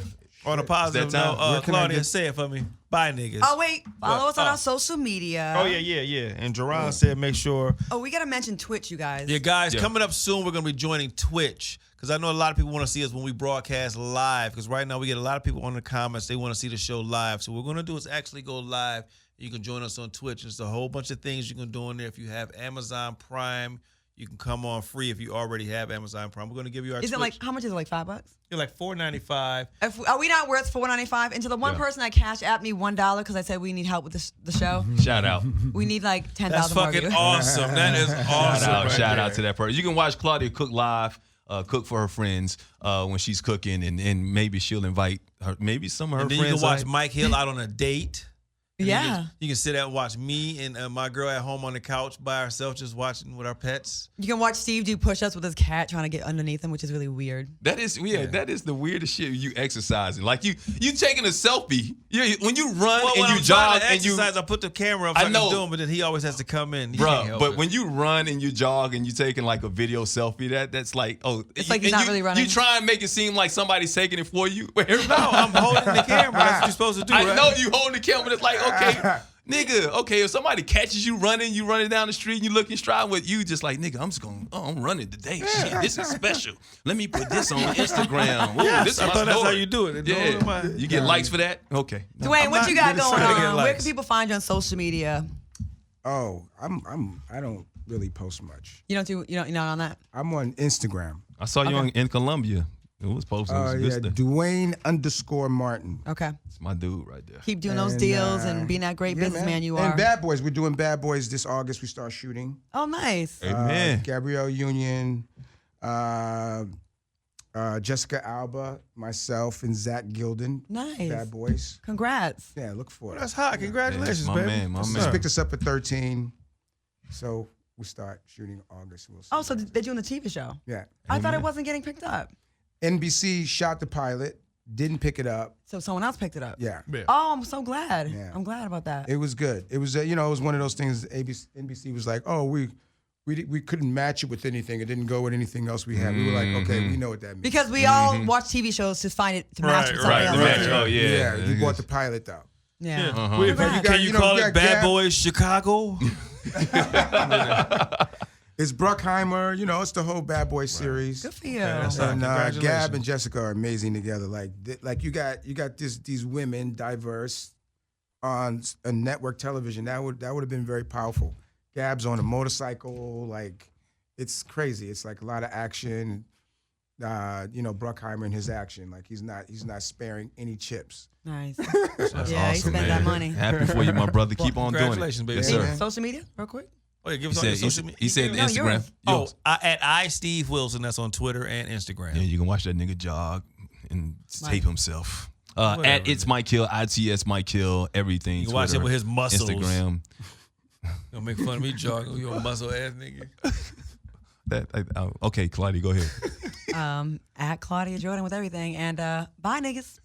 On a positive It's that time. note, Where can I Claudia, get- say it for me. Bye, niggas. Oh, wait. Follow What? us on Oh. our social media. Oh, yeah. And Jerron said make sure. Oh, we got to mention Twitch, you guys. Yeah, guys, Yeah. coming up soon, we're going to be joining Twitch, because I know a lot of people want to see us when we broadcast live, because right now we get a lot of people on the comments. They want to see the show live. So what we're going to do is actually go live. You can join us on Twitch. There's a whole bunch of things you can do on there. If you have Amazon Prime, You can come on free if you already have Amazon Prime. We're going to give you our Is Twitch. it like how much is it? Like $5? You're like $4.95. Are we not worth $4.95? And to the one person that cash at me $1 because I said we need help with the show, Shout out. we need like 10,000 That's more fucking views. awesome. That is awesome. Shout out to that person. You can watch Claudia cook live, cook for her friends when she's cooking, and maybe she'll invite maybe some of her And then friends. you can watch like- Mike Hill out on a date. And Yeah. You can sit out and watch me and my girl at home on the couch by ourselves just watching with our pets. You can watch Steve do push-ups with his cat trying to get underneath him, which is really weird. That is that is the weirdest shit. You exercising like you taking a selfie. When you run Well, when and you I'm jog trying to and you exercise, I put the camera up so I know. can do 'em, but then he always has to come in. He can't bro. help But it. when you run and you jog and you taking like a video selfie, that's like It's like he's not really running. You try and make it seem like somebody's taking it for you. no, I'm holding the camera. That's what you're supposed to do, I right? know you holding the camera. It's like okay. Nigga, okay, if somebody catches you running down the street and you looking stride with you, just like, nigga, I'm running today. Shit, this is special. Let me put this on Instagram. Ooh, Yes, this is I my thought that's story. how you do it. Yeah. You get likes for that? Okay. Dwayne, what you got going trying to get on? Where likes. can people find you on social media? Oh, I don't really post much. You're not on that. I'm on Instagram. I saw you in Colombia. It was posting. It was good stuff. Duane_Martin. Okay. It's my dude right there. Keep doing those deals and being that great businessman you are. And Bad Boys. We're doing Bad Boys this August. We start shooting. Oh, nice. Amen. Gabrielle Union, Jessica Alba, myself, and Zach Gilden. Nice. Bad Boys. Congrats. Yeah, look for it. That's hot. Congratulations, my baby. man, my What's man. Just picked us up at 13. So we start shooting August. We'll see. Oh, so they're doing the TV show. Yeah. I thought it wasn't getting picked up. NBC shot the pilot, didn't pick it up. So someone else picked it up. Yeah. Oh, I'm so glad. Yeah. I'm glad about that. It was good. It was, it was one of those things. NBC was like, oh, we couldn't match it with anything. It didn't go with anything else we had. We were like, okay, we know what that means. Because we all watch TV shows to find it to match with something Right, else. the match. Oh, yeah. Yeah, you bought the pilot though. Yeah. Wait, Congrats. can you call you it got Bad Gab. Boys Chicago? It's Bruckheimer. It's the whole Bad Boy series. Good for you. that's not- And Congratulations. Gab and Jessica are amazing together. Like you got these women diverse on a network television. That would have been very powerful. Gab's on a motorcycle. Like it's crazy. It's like a lot of action. Bruckheimer and his action. Like he's not sparing any chips. Nice. That's Yeah, he awesome, spent man. that money. Happy for you, my brother. Keep on doing it. Congratulations, baby. Yes, Yeah, sir. man. Social media, real quick. Oh, yeah, give He us all your said, social media. he said No, Instagram. yours. Oh, at Steve Wilson. That's on Twitter and Instagram. Yeah, you can watch that nigga jog and tape himself. Whatever, At It's Mike Hill, ITS Mike Hill, everything. You can watch Twitter, it with his muscles. Instagram. Don't make fun of me jogging. You a muscle ass nigga. Okay, Claudia, go ahead. At Claudia Jordan with everything. And bye, niggas.